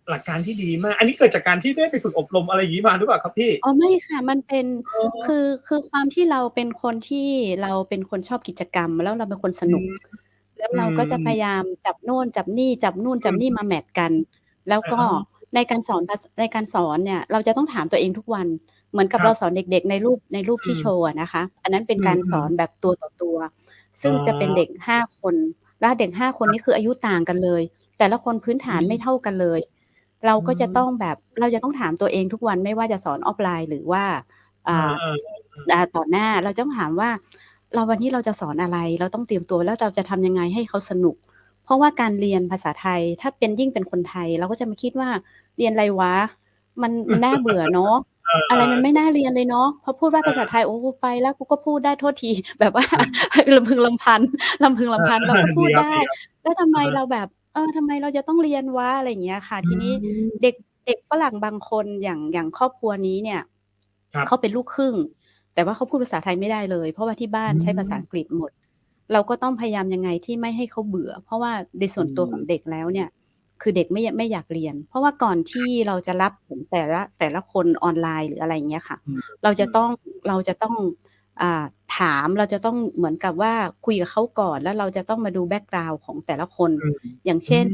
หลักการที่ดีมากอันนี้เกิดจากการที่ได้ไปฝึกอบรมอะไรอย่างนี้มาหรือเปล่าครับพี่ไม่ค่ะมันเป็นคือความที่เราเป็นคนชอบกิจกรรมแล้วเราเป็นคนสนุกแล้วเราก็จะพยายามจับโน่นจับนี่มาแมทกันแล้วก็ในการสอนเนี่ยเราจะต้องถามตัวเองทุกวันเหมือนกับเราสอนเด็กๆในรูปที่โชว์นะคะอันนั้นเป็นการสอนแบบตัวต่อตัวซึ่งจะเป็นเด็ก5คนและเด็ก5คนนี้คืออายุต่างกันเลยแต่ละคนพื้นฐานไม่เท่ากันเลยเราก็จะต้องถามตัวเองทุกวันไม่ว่าจะสอนออฟไลน์หรือว่าต่อหน้าเราต้องถามว่าวันนี้เราจะสอนอะไรเราต้องเตรียมตัวแล้วเราจะทำยังไงให้เขาสนุกเพราะว่าการเรียนภาษาไทยถ้าเป็นยิ่งเป็นคนไทยเราก็จะมาคิดว่าเรียนอะไรวะมันน่าเบื่อเนาะ อะไรมันไม่น่าเรียนเลยเนาะพอพูดว่าภาษาไทยโอ้กูไปแล้วกูก็พูดได้โทษทีแบบว่า ลำพึงลำพันเราก็พูดได้แล้วทำไมเราแบบทำไมเราจะต้องเรียนวะอะไรอย่างเงี้ยค่ะทีนี้เด็กฝรั่งบางคนอย่างครอบครัวนี้เนี่ยเขาเป็นลูกครึ่งแต่ว่าเขาพูดภาษาไทยไม่ได้เลยเพราะว่าที่บ้านใช้ภาษาอังกฤษหมดเราก็ต้องพยายามยังไงที่ไม่ให้เขาเบื่อเพราะว่าในส่วนตัวของเด็กแล้วเนี่ยคือเด็กไม่อยากเรียนเพราะว่าก่อนที่เราจะรับแต่ละคนออนไลน์หรืออะไรอย่างเงี้ยค่ะเราจะต้องถามเราจะต้องเหมือนกับว่าคุยกับเขาก่อนแล้วเราจะต้องมาดูแบ็กกราวด์ของแต่ละคนอย่างเช่น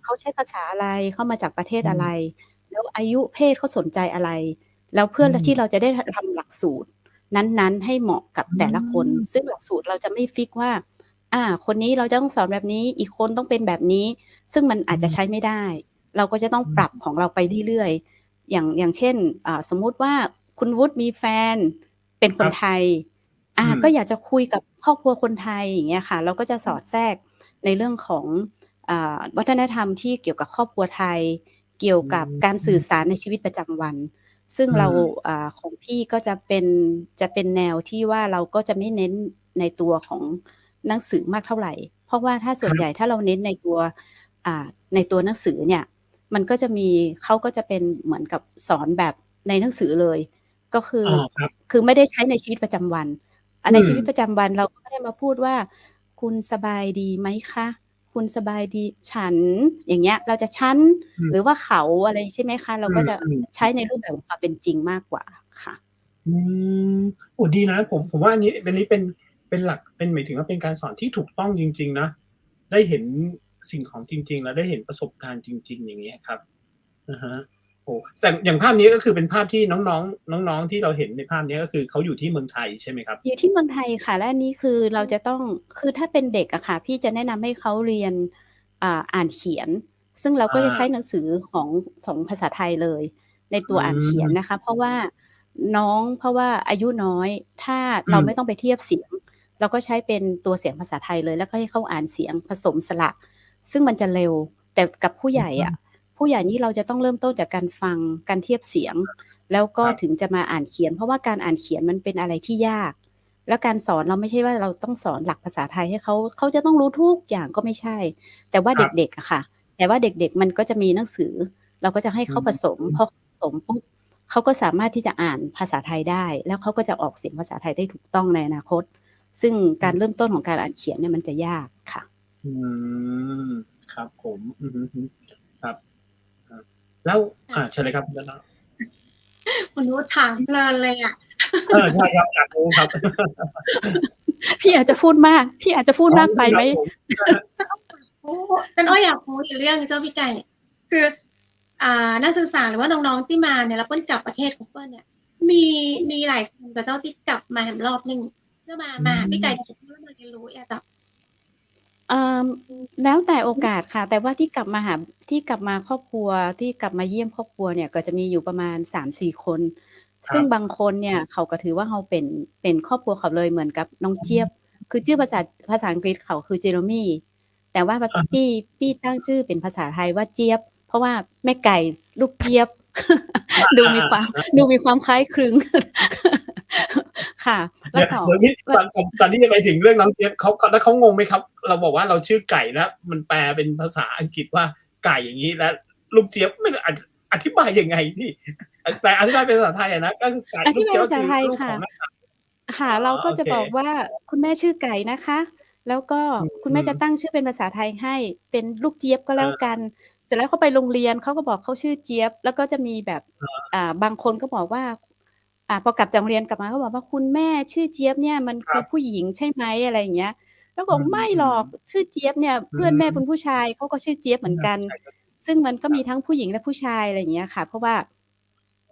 เขาใช้ภาษาอะไรเข้ามาจากประเทศอะไรแล้วอายุเพศเขาสนใจอะไรแล้วเพื่อที่เราจะได้ทำหลักสูตรนั้นๆให้เหมาะกับแต่ละคนซึ่งหลักสูตรเราจะไม่ฟิกว่าคนนี้เราจะต้องสอนแบบนี้อีกคนต้องเป็นแบบนี้ซึ่งมันอาจจะใช้ไม่ได้เราก็จะต้องปรับของเราไปเรื่อยๆอย่างเช่นสมมุติว่าคุณวุฒิมีแฟนเป็นคนไทยก็อยากจะคุยกับครอบครัวคนไทยอย่างเงี้ยค่ะเราก็จะสอดแทรกในเรื่องของวัฒนธรรมที่เกี่ยวกับครอบครัวไทยเกี่ยวกับการสื่อสารในชีวิตประจำวันซึ่งเราของพี่ก็จะเป็นแนวที่ว่าเราก็จะไม่เน้นในตัวของหนังสือมากเท่าไหร่เพราะว่าถ้าส่วนใหญ่ถ้าเราเน้นในตัวหนังสือเนี่ยมันก็จะมีเขาก็จะเป็นเหมือนกับสอนแบบในหนังสือเลยก็คือไม่ได้ใช้ในชีวิตประจำวันในชีวิตประจำวันเราก็ไม่ได้มาพูดว่าคุณสบายดีไหมคะคุณสบายดีฉันอย่างเงี้ยเราจะฉันหรือว่าเขาอะไรใช่ไหมคะเราก็จะใช้ในรูปแบบของความเป็นจริงมากกว่าค่ะโอ้ดีนะผมว่าอันนี้เป็นหลักเป็นหมายถึงว่าเป็นการสอนที่ถูกต้องจริงๆนะได้เห็นสิ่งของจริงๆแล้วได้เห็นประสบการณ์จริงๆอย่างนี้ครับโอ้แต่อย่างภาพนี้ก็คือเป็นภาพที่น้องที่เราเห็นในภาพนี้ก็คือเขาอยู่ที่เมืองไทยใช่ไหมครับอยู่ที่เมืองไทยค่ะและอันนี้คือเราจะต้องคือถ้าเป็นเด็กอะค่ะพี่จะแนะนำให้เขาเรียนอ่านเขียนซึ่งเราก็จะใช้หนังสือของภาษาไทยเลยในตัวอ่านเขียนนะคะเพราะว่าอายุน้อยถ้าเราไม่ต้องไปเทียบเสียงเราก็ใช้เป็นตัวเสียงภาษาไทยเลยแล้วก็ให้เขาอ่านเสียงผสมสระซึ่งมันจะเร็วแต่กับผู้ใหญ่นี่เราจะต้องเริ่มต้นจากการฟังการเทียบเสียงแล้วก็ถึงจะมาอ่านเขียนเพราะว่าการอ่านเขียนมันเป็นอะไรที่ยากแล้วการสอนเราไม่ใช่ว่าเราต้องสอนหลักภาษาไทยให้เขาจะต้องรู้ทุกอย่างก็ไม่ใช่แต่ว่าเด็กๆอะค่ะแต่ว่าเด็กๆมันก็จะมีหนังสือเราก็จะให้เขาผสมพอผสมปุ๊บเขาก็สามารถที่จะอ่านภาษาไทยได้แล้วเขาก็จะออกเสียงภาษาไทยได้ถูกต้องในอนาคตซึ่งการเริ่มต้นของการอ่านเขียนเนี่ยมันจะยากค่ะครับผมครับแล้วเชิญเลยครับแล้วคุณนุชถามเพลินเลยใช่ครับอยากรู้ครับพี่อาจจะพูดมากไปไหมเป็นอ้อยอยากรู้อีกเรื่องเจ้าพี่ไก่คือนักศึกษาหรือว่าน้องๆที่มาเนี่ยแล้วเปิ้ลกลับประเทศของเปิ้ลเนี่ยมีหลายคนกับเจ้าที่กลับมาแหมรอบนึงเพื่อมาพี่ไก่จะเพื่อมาเรียนรู้แต่แล้วแต่โอกาสค่ะแต่ว่าที่กลับมาครอบครัวที่กลับมาเยี่ยมครอบครัวเนี่ยก็จะมีอยู่ประมาณ 3-4 คนซึ่งบางคนเนี่ยเขาก็ถือว่าเขาเป็นครอบครัวเขาเลยเหมือนกับน้องเจี๊ยบคือชื่อภาษาอังกฤษเขาคือเจโรมี่แต่ว่าภาษาพี่ตั้งชื่อเป็นภาษาไทยว่าเจี๊ยบเพราะว่าแม่ไก่ลูกเจี๊ยบดูมีความคล้ายคลึงค่ะแล้วก็ตอนที่จะไปถึงเรื่องน้องเจี๊ยบเขางงไหมครับเราบอกว่าเราชื่อไก่แล้วมันแปลเป็นภาษาอังกฤษว่าไก่อย่างนี้แล้วลูกเจี๊ยบไม่อธิบายยังไงพี่แต่อธิบายเป็นภาษาไทยนะก็คือไก่ลูกเจี๊ยบคือลูกของค่ะเราก็จะบอกว่าคุณแม่ชื่อไก่นะคะแล้วก็คุณแม่จะตั้งชื่อเป็นภาษาไทยให้เป็นลูกเจี๊ยบก็แล้วกันเสร็จแล้วเขาไปโรงเรียนเขาก็บอกเขาชื่อเจี๊ยบแล้วก็จะมีแบบบางคนก็บอกว่าพอกลับจากโรงเรียนกลับมาก็บอกว่าคุณแม่ชื่อเจี๊ยบเนี่ยมันคือผู้หญิงใช่ไหมอะไรอย่างเงี้ยแล้วบอกไม่หรอกชื่อเจี๊ยบเนี่ยเพื่อนแม่เป็นผู้ชายเขาก็ชื่อเจี๊ยบเหมือนกันซึ่งมันก็มีทั้งผู้หญิงและผู้ชายอะไรอย่างเงี้ยค่ะเพราะว่า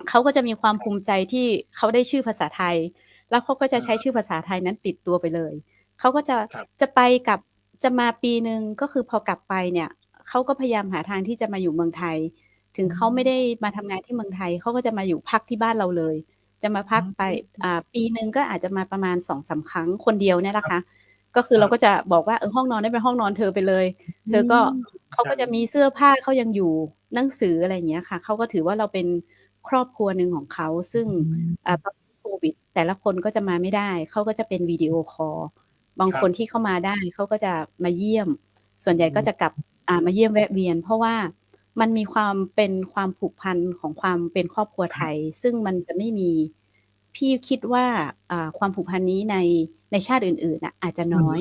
เขาก็จะมีความภูมิใจที่เขาได้ชื่อภาษาไทยแล้วเขาก็จะใช้ชื่อภาษาไทยนั้นติดตัวไปเลยเขาก็จะไปกับจะมาปีนึงก็คือพอกลับไปเนี่ยเขาก็พยายามหาทางที่จะมาอยู่เมืองไทยถึงเขาไม่ได้มาทำงานที่เมืองไทยเขาก็จะมาอยู่พักที่บ้านเราเลยจะมาพักไปปีนึงก็อาจจะมาประมาณ 2-3 ครั้งคนเดียวเนี่ยนะคะก็คือเราก็จะบอกว่าห้องนอนได้เป็นห้องนอนเธอไปเลยเธอก็เขาก็จะมีเสื้อผ้าเขายังอยู่หนังสืออะไรอย่างเงี้ยค่ะเขาก็ถือว่าเราเป็น ครอบครัวหนึ่งของเขาซึ่งตอนโควิดแต่ละคนก็จะมาไม่ได้เขาก็จะเป็นวิดีโอคอลบางคนที่เข้ามาได้เขาก็จะมาเยี่ยมส่วนใหญ่ก็จะกลับมาเยี่ยมแวะเวียนเพราะว่ามันมีความเป็นความผูกพันของความเป็นครอบครัวไทยซึ่งมันจะไม่มีพี่คิดว่าความผูกพันนี้ในชาติอื่นๆน่ะอาจจะน้อย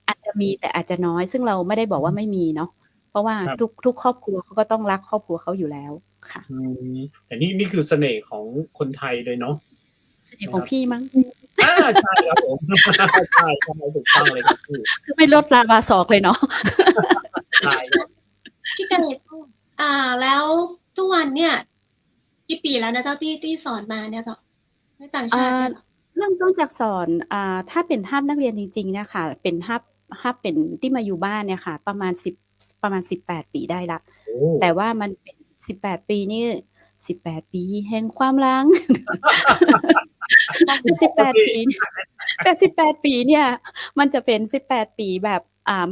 อาจจะมีแต่อาจจะน้อยซึ่งเราไม่ได้บอกว่าไม่มีเนาะเพราะว่าทุกครอบครัวเขาก็ต้องรักครอบครัวเขาอยู่แล้วค่ะแต่นี่คือเสน่ห์ของคนไทยเลยเนาะเสน่ห์ของพี่มั้งใช่ครับผมใช่ถูกต้องเลยครับพี่คือไม่ลดลาวาศอกเลยเนาะใช่พี่กเนตแล้วทุกวันเนี่ยกี่ปีแล้วนะเจ้าที่สอนมาเนี่ยเจ้าในต่างชาติเนี่ยเริ่มต้นจากสอนถ้าเป็นภาพนักเรียนจริงๆเนี่ยค่ะเป็นภาพเป็นที่มาอยู่บ้านเนี่ยค่ะประมาณ18 ปีได้ละแต่ว่ามันเป็น18 ปีนี่18 ปีแห่งความหลัง18 ปีแต่18 ปีเนี่ยมันจะเป็น18 ปีแบบ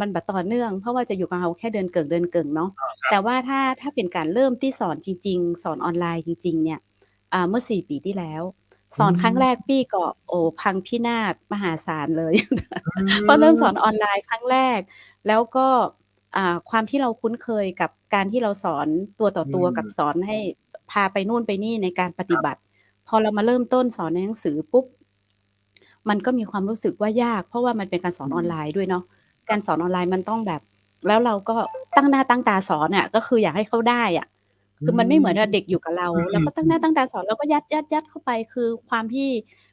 มันแบบต่อเนื่องเพราะว่าจะอยู่กับเราแค่เดือนเกิงเนาะแต่ว่าถ้าเป็นการเริ่มที่สอนจริงๆสอนออนไลน์จริงๆเนี่ยเมื่อ4 ปีที่แล้วสอนครั้งแรกพี่ก็พังพินาศมหาศาลเลยเพราะเริ่มสอนออนไลน์ครั้งแรกแล้วก็ความที่เราคุ้นเคยกับการที่เราสอนตัวต่อตัวกับสอนให้พาไปนู่นไปนี่ในการปฏิบัติพอเรามาเริ่มต้นสอนในหนังสือปุ๊บมันก็มีความรู้สึกว่ายากเพราะว่ามันเป็นการสอนออนไลน์ด้วยเนาะการสอนออนไลน์มันต้องแบบแล้วเราก็ตั้งหน้าตั้งตาสอนอ่ะก็คืออยากให้เขาได้อ่ะคือมันไม่เหมือนเด็กอยู่กับเราแล้วก็ตั้งหน้าตั้งตาสอนแล้วก็ยัดเข้าไปคือความที่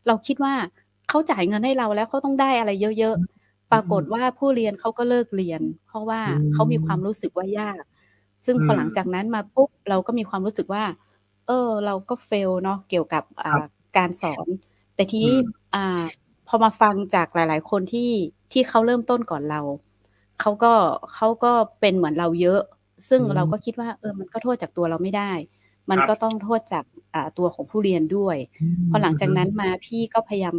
เราคิดว่าเขาจ่ายเงินให้เราแล้วเขาต้องได้อะไรเยอะๆปรากฏว่าผู้เรียนเขาก็เลิกเรียนเพราะว่าเขามีความรู้สึกว่ายากซึ่งพอหลังจากนั้นมาปุ๊บเราก็มีความรู้สึกว่าเราก็เฟลเนาะเกี่ยวกับการสอนแต่ทีนี้พอมาฟังจากหลายๆคนที่เขาเริ่มต้นก่อนเราเขาก็เป็นเหมือนเราเยอะซึ่งเราก็คิดว่ามันก็โทษจากตัวเราไม่ได้มันก็ต้องโทษจากตัวของผู้เรียนด้วยพอหลังจากนั้นมาพี่ก็พยายาม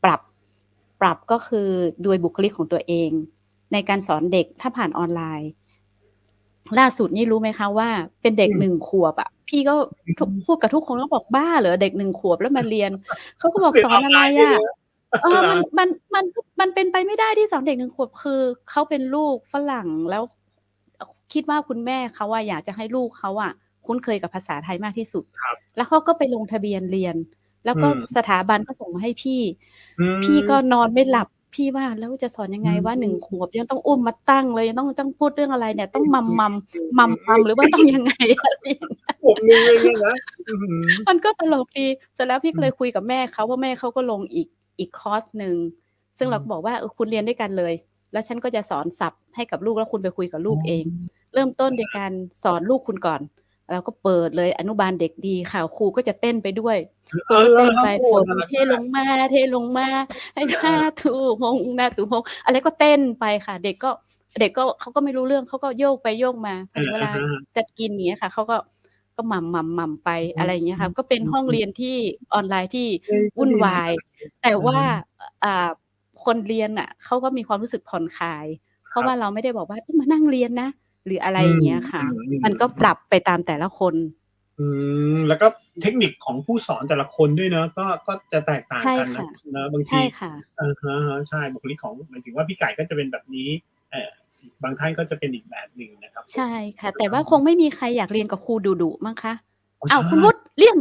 ปรับก็คือด้วยบุคลิกของตัวเองในการสอนเด็กถ้าผ่านออนไลน์ล่าสุดนี่รู้ไหมคะว่าเป็นเด็ก1 ขวบอ่ะพี่ก็พูดกับทุกคนก็บอกบ้าเหรอเด็ก1 ขวบแล้วมาเรียนเขาก็บอกสอนอะไรอ่ะมันเป็นไปไม่ได้ที่สอนเด็ก1 ขวบคือเขาเป็นลูกฝรั่งแล้วคิดว่าคุณแม่เขาว่าอยากจะให้ลูกเขาอ่ะคุ้นเคยกับภาษาไทยมากที่สุดแล้วเขาก็ไปลงทะเบียนเรียนแล้วก็สถาบันก็ส่งมาให้พี่ก็นอนไม่หลับพี่ว่าแล้วจะสอนยังไงว่า1 ขวบยังต้องอุ้มมาตั้งเลยต้องพูดเรื่องอะไรเนี่ยต้องมัมหรือว่าต้องยังไงอะไรอย่างเงี้ยผมนึงเลยนะมันก็ตลกดีเสร็จแล้วพี่ก็เลยคุยกับแม่เขาว่าแม่เขาก็ลงอีกคอร์สนึงซึ่งเราก็บอกว่าคุณเรียนด้วยกันเลยแล้วฉันก็จะสอนศัพท์ให้กับลูกแล้วคุณไปคุยกับลูกเองเริ่มต้นโดยการสอนลูกคุณก่อนแล้วก็เปิดเลยอนุบาลเด็กดีค่ะครูก็จะเต้นไปด้วยครูก็เต้นไปฝนเทลงมาให้หน้าถูหงอะไรก็เต้นไปค่ะเด็กก็เขาก็ไม่รู้เรื่องเขาก็โยกไปโยกมาพอถึงเวลาจะกินอย่างเงี้ยค่ะเขาก็หม่ำไปอะไรอย่างเงี้ยค่ะก็เป็นห้องเรียนที่ออนไลน์ที่วุ่นวายแต่ว่าคนเรียนอ่ะเขาก็มีความรู้สึกผ่อนคลายเพราะว่าเราไม่ได้บอกว่าต้องมานั่งเรียนนะหรืออะไรอย่างเงี้ยค่ะมันก็ปรับไปตามแต่ละคนแล้วก็เทคนิคของผู้สอนแต่ละคนด้วยเนอะก็จะแตกต่างกันนะบางทีใช่บุคลิกของหมายถึงว่าพี่ไก่ก็จะเป็นแบบนี้บางท่านก็จะเป็นอีกแบบหนึ่งนะครับใช่ค่ะแต่ว่าคงไม่มีใครอยากเรียนกับครูดุมั้งคะคุณวุฒิเรียน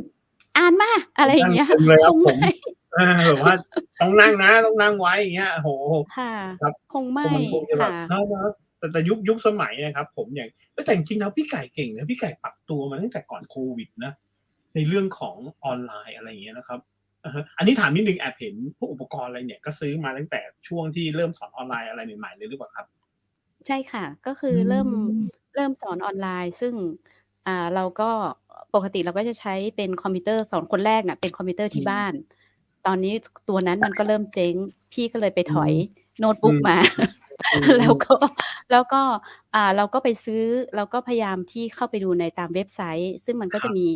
อ่านมาอะไรอย่างเงี้ยคงไม่แบบว่าต้องนั่งนะต้องนั่งไว้อย่างเงี้ยโหครับคงไม่ค่ะแต่ยุคสมัยนะครับผมอย่างแต่จริงๆแล้วพี่ไก่เก่งนะพี่ไก่ปรับตัวมาตั้งแต่ก่อนโควิดนะในเรื่องของออนไลน์อะไรอย่างเงี้ยนะครับอันนี้ถามนิดนึงแอบเห็นพวกอุปกรณ์อะไรเนี่ยก็ซื้อมาตั้งแต่ช่วงที่เริ่มสอนออนไลน์อะไรใหม่ๆเลยหรือเปล่าครับใช่ค่ะก็คือเริ่มสอนออนไลน์ซึ่งเราก็ปกติเราก็จะใช้เป็นคอมพิวเตอร์สอนคนแรกน่ะเป็นคอมพิวเตอร์ที่บ้านตอนนี้ตัวนั้นมันก็เริ่มเจ๊งพี่ก็เลยไปถอยโน้ตบุ๊กมาแล้วก็เราก็ไปซื้อเราก็พยายามที่เข้าไปดูในตามเว็บไซต์ซึ่งมันก็จะมี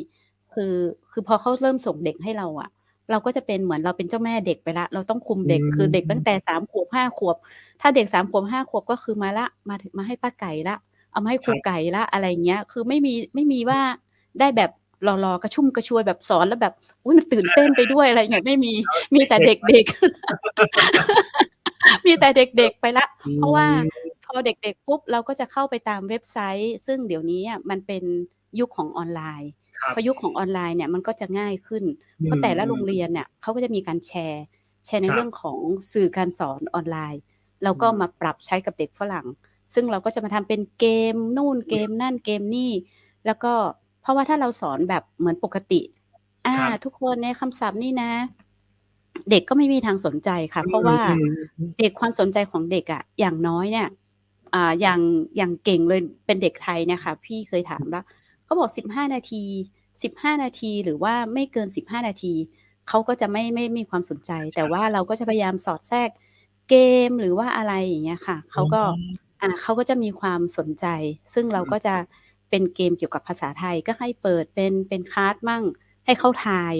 คือพอเขาเริ่มส่งเด็กให้เราอะเราก็จะเป็นเหมือนเราเป็นเจ้าแม่เด็กไปแล้วเราต้องคุมเด็กคือเด็กตั้งแต่3 ขวบ5 ขวบถ้าเด็ก3 ขวบ5 ขวบก็คือมาให้ป้าไก่ละเอามาให้ครูไก่ละอะไรเงี้ยคือไม่มีว่าได้แบบ รอกระชุ่มกระชวยแบบสอนแล้วแบบอุ๊ยมันตื่นเต้นไปด้วยอะไรเงี้ยไม่มีมีแต่เด็กๆ มีแต่เด็กๆไปแล้วอืเพราะว่ามพอเด็กๆปุ๊บเราก็จะเข้าไปตามเว็บไซต์ซึ่งเดี๋ยวนี้อะมันเป็นยุคของออนไลน์ครับพอยุคของออนไลน์เนี่ยมันก็จะง่ายขึ้นอืเพราะแต่ละโรงมเรียนเนี่ยเขาก็จะมีการแชร์ในครับเรื่องของสื่อการสอนออนไลน์แล้วอืก็มามปรับใช้กับเด็กฝรั่งซึ่งเราก็จะมาทำเป็นเกมนู่นเกมนั่นเกมนี่แล้วก็เพราะว่าถ้าเราสอนแบบเหมือนปกติครับทุกคนในคำศัพท์นี่นะเด็กก็ไม่มีทางสนใจค่ะอืเพราะว่ามเด็กความสนใจของเด็กอะอย่างน้อยเนี่ยอย่างเก่งเลยเป็นเด็กไทยเนี่ยค่ะพี่เคยถามแล้วเขาบอก15นาที15นาทีหรือว่าไม่เกิน15นาทีเขาก็จะไม่มีความสนใจแต่ว่าเราก็จะพยายามสอดแทรกเกมหรือว่าอะไรอย่างเงี้ยค่ะอ๋เขาก็จะมีความสนใจซึ่งเราก็จะเป็นเกมเกี่ยวกับภาษาไทยก็ให้เปิดเป็นคาร์ดมั่งให้เขาทาย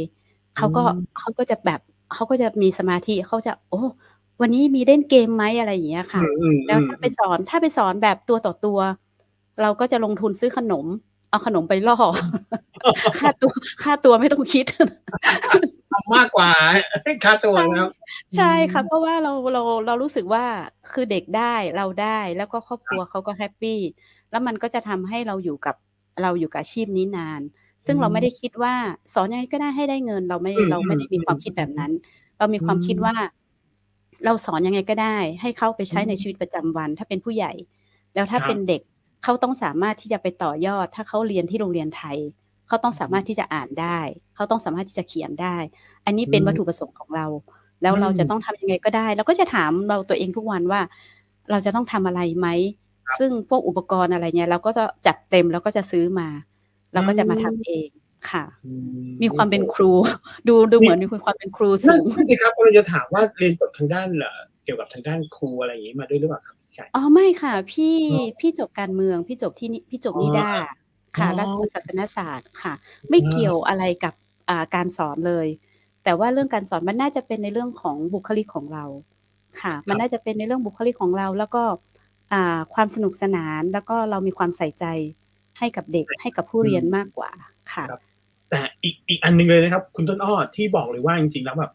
อืเขาก็มเขาก็จะแบบเขาก็จะมีสมาธิเขาจะโอ้วันนี้มีเล่นเกมไหมอะไรอย่างเงี้ยอืค่ะแล้วถ้าไปมสอนแบบตัวต่อตัวเราก็จะลงทุนซื้อขนมเอาขนมไปล่อค่าตัวค่าตัวไม่ต้องคิด ทำมากกว่าค่าตัวใช่นะครับอืใช่มค่ะเพราะว่าเรารู้สึกว่าคือเด็กได้เราได้แล้วก็ครอบครัวเขาก็แฮปปีแล้วมันก็จะทำให้เราอยู่กับอาชีพนี้นานอืซึ่งเราไม่ได้มคิดว่าสอนยังไงก็ได้ให้ได้เงินอืเราไม่ได้มีความคิดแบบนั้นเรามีอืความคิดว่ามเราสอนยังไงก็ได้ให้เขาไปอืใช้ในชีวิตมประจำวันถ้าเป็นผู้ใหญ่แล้วคถ้ารับเป็นเด็กเขาต้องสามารถที่จะไปต่อยอดถ้าเขาเรียนที่โรงเรียนไทยเขาต้องสามารถที่จะอ่านได้เขาต้องสามารถที่จะเขียนได้ อันนี้อืเป็นวัตถุมประสงค์ของเรา แล้วอืเราจะต้องมทำยังไงก็ได้ เราก็จะถามเราตัวเองทุกวันว่าเราจะต้องทำอะไรไหม ซึ่งพวกอุปกรณ์อะไรเนี่ยเราก็จะจัดเต็มแล้วก็จะซื้อมา อืเราก็จะมาทำเอมงค่ะอืมมีความโอ้โฮเป็นครูดูเหนี่มือนมีความเป็นครูนั่นสูง นั่นสิครับกำลังจะถามว่าเรียนจบทางด้านเกี่ยวกับทางด้านครูอะไรอย่างงี้มาด้วยหรือเปล่าครับใช่อ๋อไม่ค่ะพี่อ๋อพี่จบการเมืองพี่จบที่นี่พี่จบอ๋อนิด้าอ๋อค่ะรัฐศาสนศาสตร์ค่ะไม่เกี่ยวอะไรกับการสอนเลยแต่ว่าเรื่องการสอนมันน่าจะเป็นในเรื่องของบุคลิกของเราค่ะคมันรับน่าจะเป็นในเรื่องบุคลิกของเราแล้วก็ความสนุกสนานแล้วก็เรามีความใส่ใจให้กับเด็กให้กับผู้อืมเรียนมากกว่าค่ะครับ แต่อีกอันหนึ่งเลยนะครับคุณต้นอ้อที่บอกเลยว่าจริงๆแล้วแบบ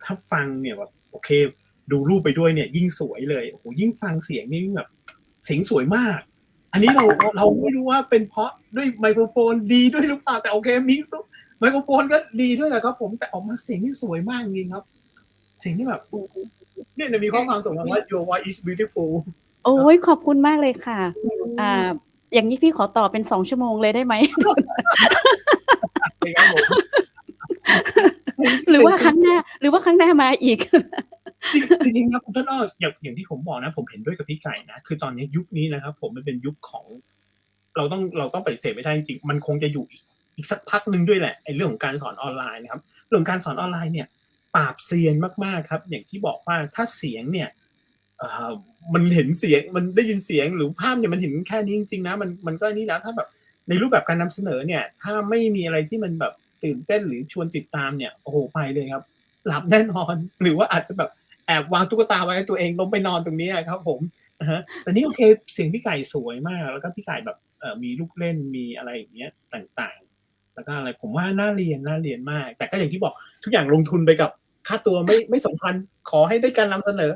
ถ้าฟังเนี่ยแบบโอเคดูรูปไปด้วยเนี่ยยิ่งสวยเลยโอ้โหยิ่งฟังเสียงนี่ยิ่งแบบเสียงสวยมาก อันนี้เราไม่รู้ว่าเป็นเพราะด้วยไมโครโฟนดีด้วยหรือเปล่าแต่โอเคมิกซ์ไมโครโฟนก็ดีด้วยแหละครับผมแต่ออกมาเสียงที่สวยมากจริงครับเสียงที่แบบเนี่ยมีข้อความส่งมาว่า your voice is beautiful โอ๊ครับยขอบคุณมากเลยค่ะอือ่มาอย่างงี้พี่ขอต่อเป็น2ชั่วโมงเลยได้ไหม เลยครับผมหรือว่าจริง ครั้งหน้ามาอีก จริงๆนะคุณต้นอ้ออย่างที่ผมบอกนะผมเห็นด้วยกับพี่ไก่นะคือตอนนี้ยุคนี้นะครับผมมันเป็นยุคของเราต้องปฏิเสธไม่ได้จริงๆมันคงจะอยู่อีกสักพักหนึ่งด้วยแหละไอ้เรื่องของการสอนออนไลน์นะครับเรื่องของการสอนออนไลน์เนี่ยปราบเซียนมากๆครับอย่างที่บอกว่าถ้าเสียงเนี่ยเอ่อมันเห็นเสียงมันได้ยินเสียงหรือภาพเนี่ยมันเห็นแค่นี้จริงๆนะมันก็นี่แล้วถ้าแบบในรูปแบบการนำเสนอเนี่ยถ้าไม่มีอะไรที่มันแบบตื่นเต้นหรือชวนติดตามเนี่ยโอ้โฮไปเลยครับหลับแน่นอนหรือว่าอาจจะแบบ แอบวางตุ๊กตาไว้ให้ตัวเองล้มไปนอนตรงนี้อะครับผมอะฮะแต่นี่โอเคเสียงพี่ไก่สวยมากแล้วก็พี่ไก่แบบมีลูกเล่นมีอะไรอย่างเงี้ยต่างๆแล้วก็อะไรผมว่าน่าเรียนมากแต่ก็อย่างที่บอกทุกอย่างลงทุนไปกับค่าตัวไม่สำคัญขอให้ได้การนำเสนอ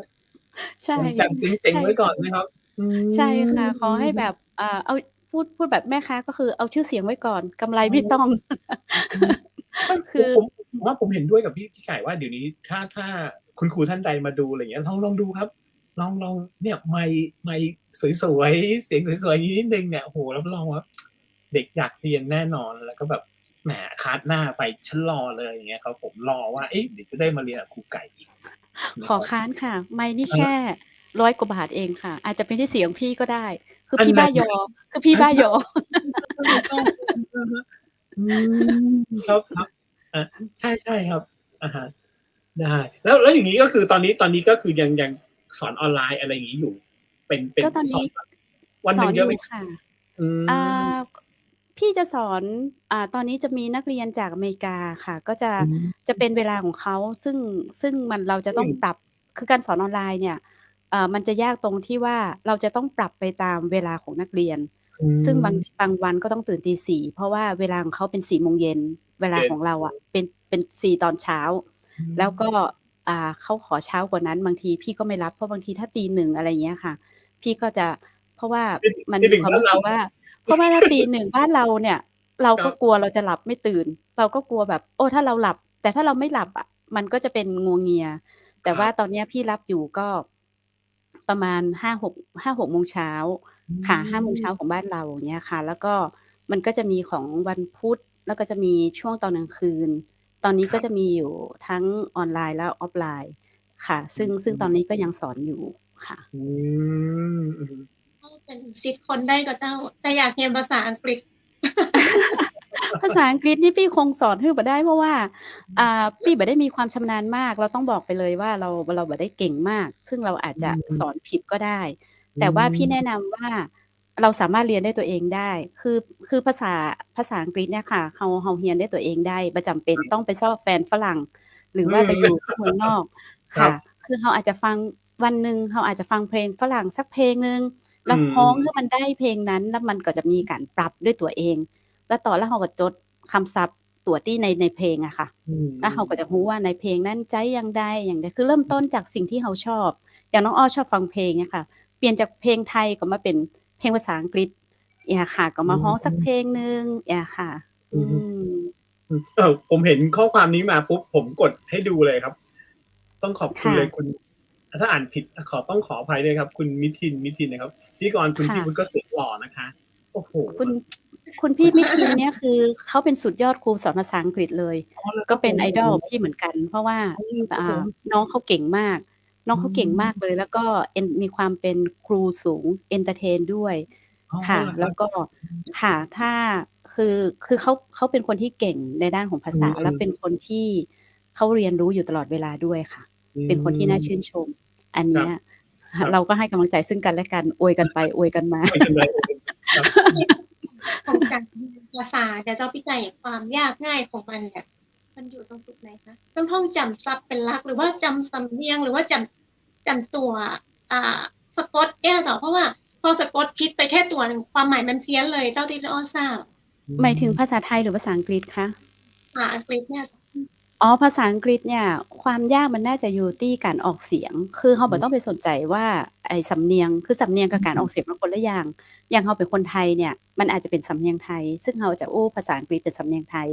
ใช่แบบเจ๋งๆไว้ก่อนใช่ค่ะนะครับอืใช่ค่ะขอให้มแบบเอาพูดแบบแม่ค้าก็คือเอาชื่อเสียงไว้ก่อนกำไรอ๋ไม่ต้อง ออืม ไม่ คือผมว่าผมเห็นด้วยกับพี่ไก่ว่าเดี๋ยวนี้ถ้าคุณครูท่านใดมาดูอะไรอย่างเงี้ยลองดูครับลองเนี่ยไมค์สวยๆเสียงสวยๆนิดหนึ่งเนี่ยโอ้โฮรับรองว่าเด็กอยากเรียนแน่นอนแล้วก็แบบแหมคลาสหน้าไปฉันรอเลยอย่างเงี้ยครับผมรอว่าเอ๊ะเดี๋ยวจะได้มาเรียนกับครูไก่อีกนะครับขอค้านค่ะไมค์นี่อะฮะแค่100กว่าบาทเองค่ะอาจจะเป็นที่เสียงพี่ก็ได้คืออันนั้นพี่บ้ายอคือพี่อาใช่บ้ายอ ๆๆอะฮะอืมครับๆอาใช่ๆครับอะฮะ ได้แล้วอย่างนี้ก็คือตอนนี้ก็คือยังสอนออนไลน์อะไรอย่างงี้อยู่เป็นก็ตอนนี้สอนแบบวันสอนหนึ่งเยอะไหมอยู่ค่ะอือ่มาพี่จะสอนตอนนี้จะมีนักเรียนจากอเมริกาค่ะก็จะอืมจะเป็นเวลาของเขาซึ่งเราจะต้องปรับคือการสอนออนไลน์เนี่ยมันจะยากตรงที่ว่าเราจะต้องปรับไปตามเวลาของนักเรียน ซึ่งบางวันก็ต้องตื่นตีสี่เพราะว่าเวลาของเขาเป็น4 โมงเย็นเวลาของเราอ่ะเป็น4 ตอนเช้าแล้วก็เขาขอเช้ากว่านั้นบางทีพี่ก็ไม่รับเพราะบางทีถ้าตี 1อะไรเงี้ยค่ะพี่ก็จะเพราะว่ามันมีความรู้สึกว่าเพราะว่าถ้าตี 1บ้านเราเนี่ยเราก็กลัวเราจะหลับไม่ตื่นเราก็กลัวแบบถ้าเราหลับแต่ถ้าเราไม่หลับอ่ะมันก็จะเป็นงัวเงียแต่ว่าตอนนี้พี่รับอยู่ก็ประมาณ5-6 โมงเช้าค่ะ5 โมงเช้าของบ้านเราอย่างเงี้ยค่ะแล้วก็มันก็จะมีของวันพุธแล้วก็จะมีช่วงตอนกลางคืนตอนนี้ก็จะมีอยู่ทั้งออนไลน์และออฟไลน์ค่ะซึ่งตอนนี้ก็ยังสอนอยู่ค่ะเป็น10 คนได้ก็เจ้าแต่อยากเรียนภาษาอังกฤษ ภาษาอังกฤษนี่พี่คงสอนบ่ได้เพราะว่าพี่บ่ได้มีความชำนาญมากเราต้องบอกไปเลยว่าเราบ่ได้เก่งมากซึ่งเราอาจจะสอนผิดก็ได้แต่ว่าพี่แนะนำว่าเราสามารถเรียนได้ตัวเองได้คือภาษาอังกฤษเนี่ยค่ะเราเรียนได้ตัวเองได้บ่จำเป็นต้องไปชอบแฟนฝรั่งหรือว่าไปอยู่ที่เมืองนอกค่ะคือเราอาจจะฟังวันนึงเราอาจจะฟังเพลงฝรั่งสักเพลงนึงแล้วร้องให้มันได้เพลงนั้นแล้วมันก็จะมีการปรับด้วยตัวเองแล้วต่อแล้วเราก็จดคำศัพท์ตัวที่ในเพลงอะค่ะแล้วเราก็จะรู้ว่าในเพลงนั้นใจอย่างใดคือเริ่มต้นจากสิ่งที่เราชอบอย่างน้องอ้อชอบฟังเพลงเนี่ยค่ะเปลี่ยนจากเพลงไทยก็มาเป็นเพลงภาษาอังกฤษค่ะก็มาร้องสักเพลงนึงค่ะผมเห็นข้อความนี้มาปุ๊บผมกดให้ดูเลยครับต้องขอบคุณเลยคุณถ้าอ่านผิดต้องขออภัยด้วยครับคุณมิทินนะครับพิธีกรคุณพี่วุฒิก็เสียงหล่อนะคะโอ้โหคุณพี่มิทินเนี่ยคือเขาเป็นสุดยอดครูสอนภาษาอังกฤษเลยก็เป็นไอดอลพี่เหมือนกันเพราะว่าน้องเขาเก่งมากเลยแล้วก็มีความเป็นครูสูงเอนเตอร์เทนด้วยค่ะแล้วก็ค่ะถ้าคือเขาเป็นคนที่เก่งในด้านของภาษาและเป็นคนที่เขาเรียนรู้อยู่ตลอดเวลาด้วยค่ะเป็นคนที่น่าชื่นชมอันเนี้ยเราก็ให้กำลังใจซึ่งกันและกันอวยกันไปอวยกันมาของการเรียนภาษาเดี๋ยวเจ้าพี่ไก่ความยากง่ายของมันเนี่ยมันอยู่ตรงจุดไหนคะต้องท่องจำศัพท์เป็นหลักหรือว่าจำสำเนียงหรือว่าจำตัวสะกดต่อเพราะว่าพอสะกดผิดไปแค่ตัวนึงความหมายมันเพี้ยนเลยเท่าที่อ้อทราบหมายถึงภาษาไทยหรือภาษาอังกฤษคะภาษาอังกฤษเนี่ยภาษาอังกฤษเนี่ยความยากมันน่าจะอยู่ที่การออกเสียงคือเราบ่ต้องไปสนใจว่าไอ้สำเนียงคือสำเนียงกับการออกเสียงมันคนละอย่างเราเป็นคนไทยเนี่ยมันอาจจะเป็นสำเนียงไทยซึ่งเราจะภาษาอังกฤษเป็นสำเนียงไทย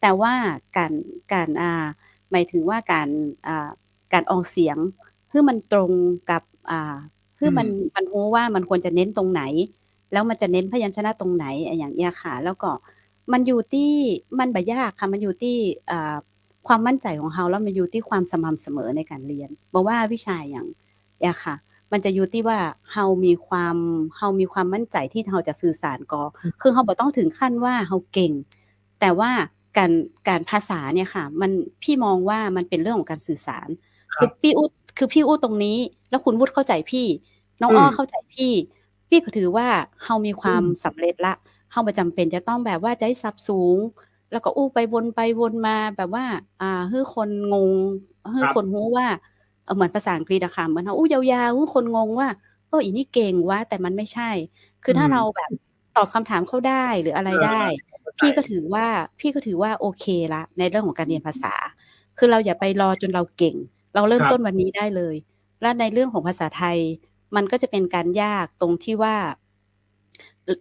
แต่ว่าการหมายถึงว่าการออกเสียงคือมันตรงกับคือมันรู้ว่ามันควรจะเน้นตรงไหนแล้วมันจะเน้นพยัญชนะตรงไหนอย่างเงี้ยค่ะแล้วก็มันอยู่ที่มันบ่ยากค่ะมันอยู่ที่ความมั่นใจของเราแล้วมันอยู่ที่ความสม่ำเสมอในการเรียนบ่ว่าวิชาอย่างค่ะมันจะอยู่ที่ว่าเรามีความมั่นใจที่เราจะสื่อสารก็คือเราบ่ต้องถึงขั้นว่าเราเก่งแต่ว่าการภาษาเนี่ยค่ะมันพี่มองว่ามันเป็นเรื่องของการสื่อสารคือพี่อู้ตรงนี้แล้วคุณวุฒิเข้าใจพี่น้องอ้อเข้าใจพี่ก็ถือว่าเรามีความสำเร็จละเราบ่จำเป็นจะต้องแบบว่าใจศัพท์สูงแล้วก็อู้ไปวนมาแบบว่าให้คนงงให้คนรู้ว่าเหมือนภาษาอังกฤษอะค่ะเหมือนเราอู้ยาวๆให้คนงงว่าอีนี่เก่งวะแต่มันไม่ใช่คือถ้าเราแบบตอบคำถามเขาได้หรืออะไรได้พี่ก็ถือว่าโอเคละในเรื่องของการเรียนภาษาคือเราอย่าไปรอจนเราเก่งเราเริ่มต้นวันนี้ได้เลยและในเรื่องของภาษาไทยมันก็จะเป็นการยากตรงที่ว่า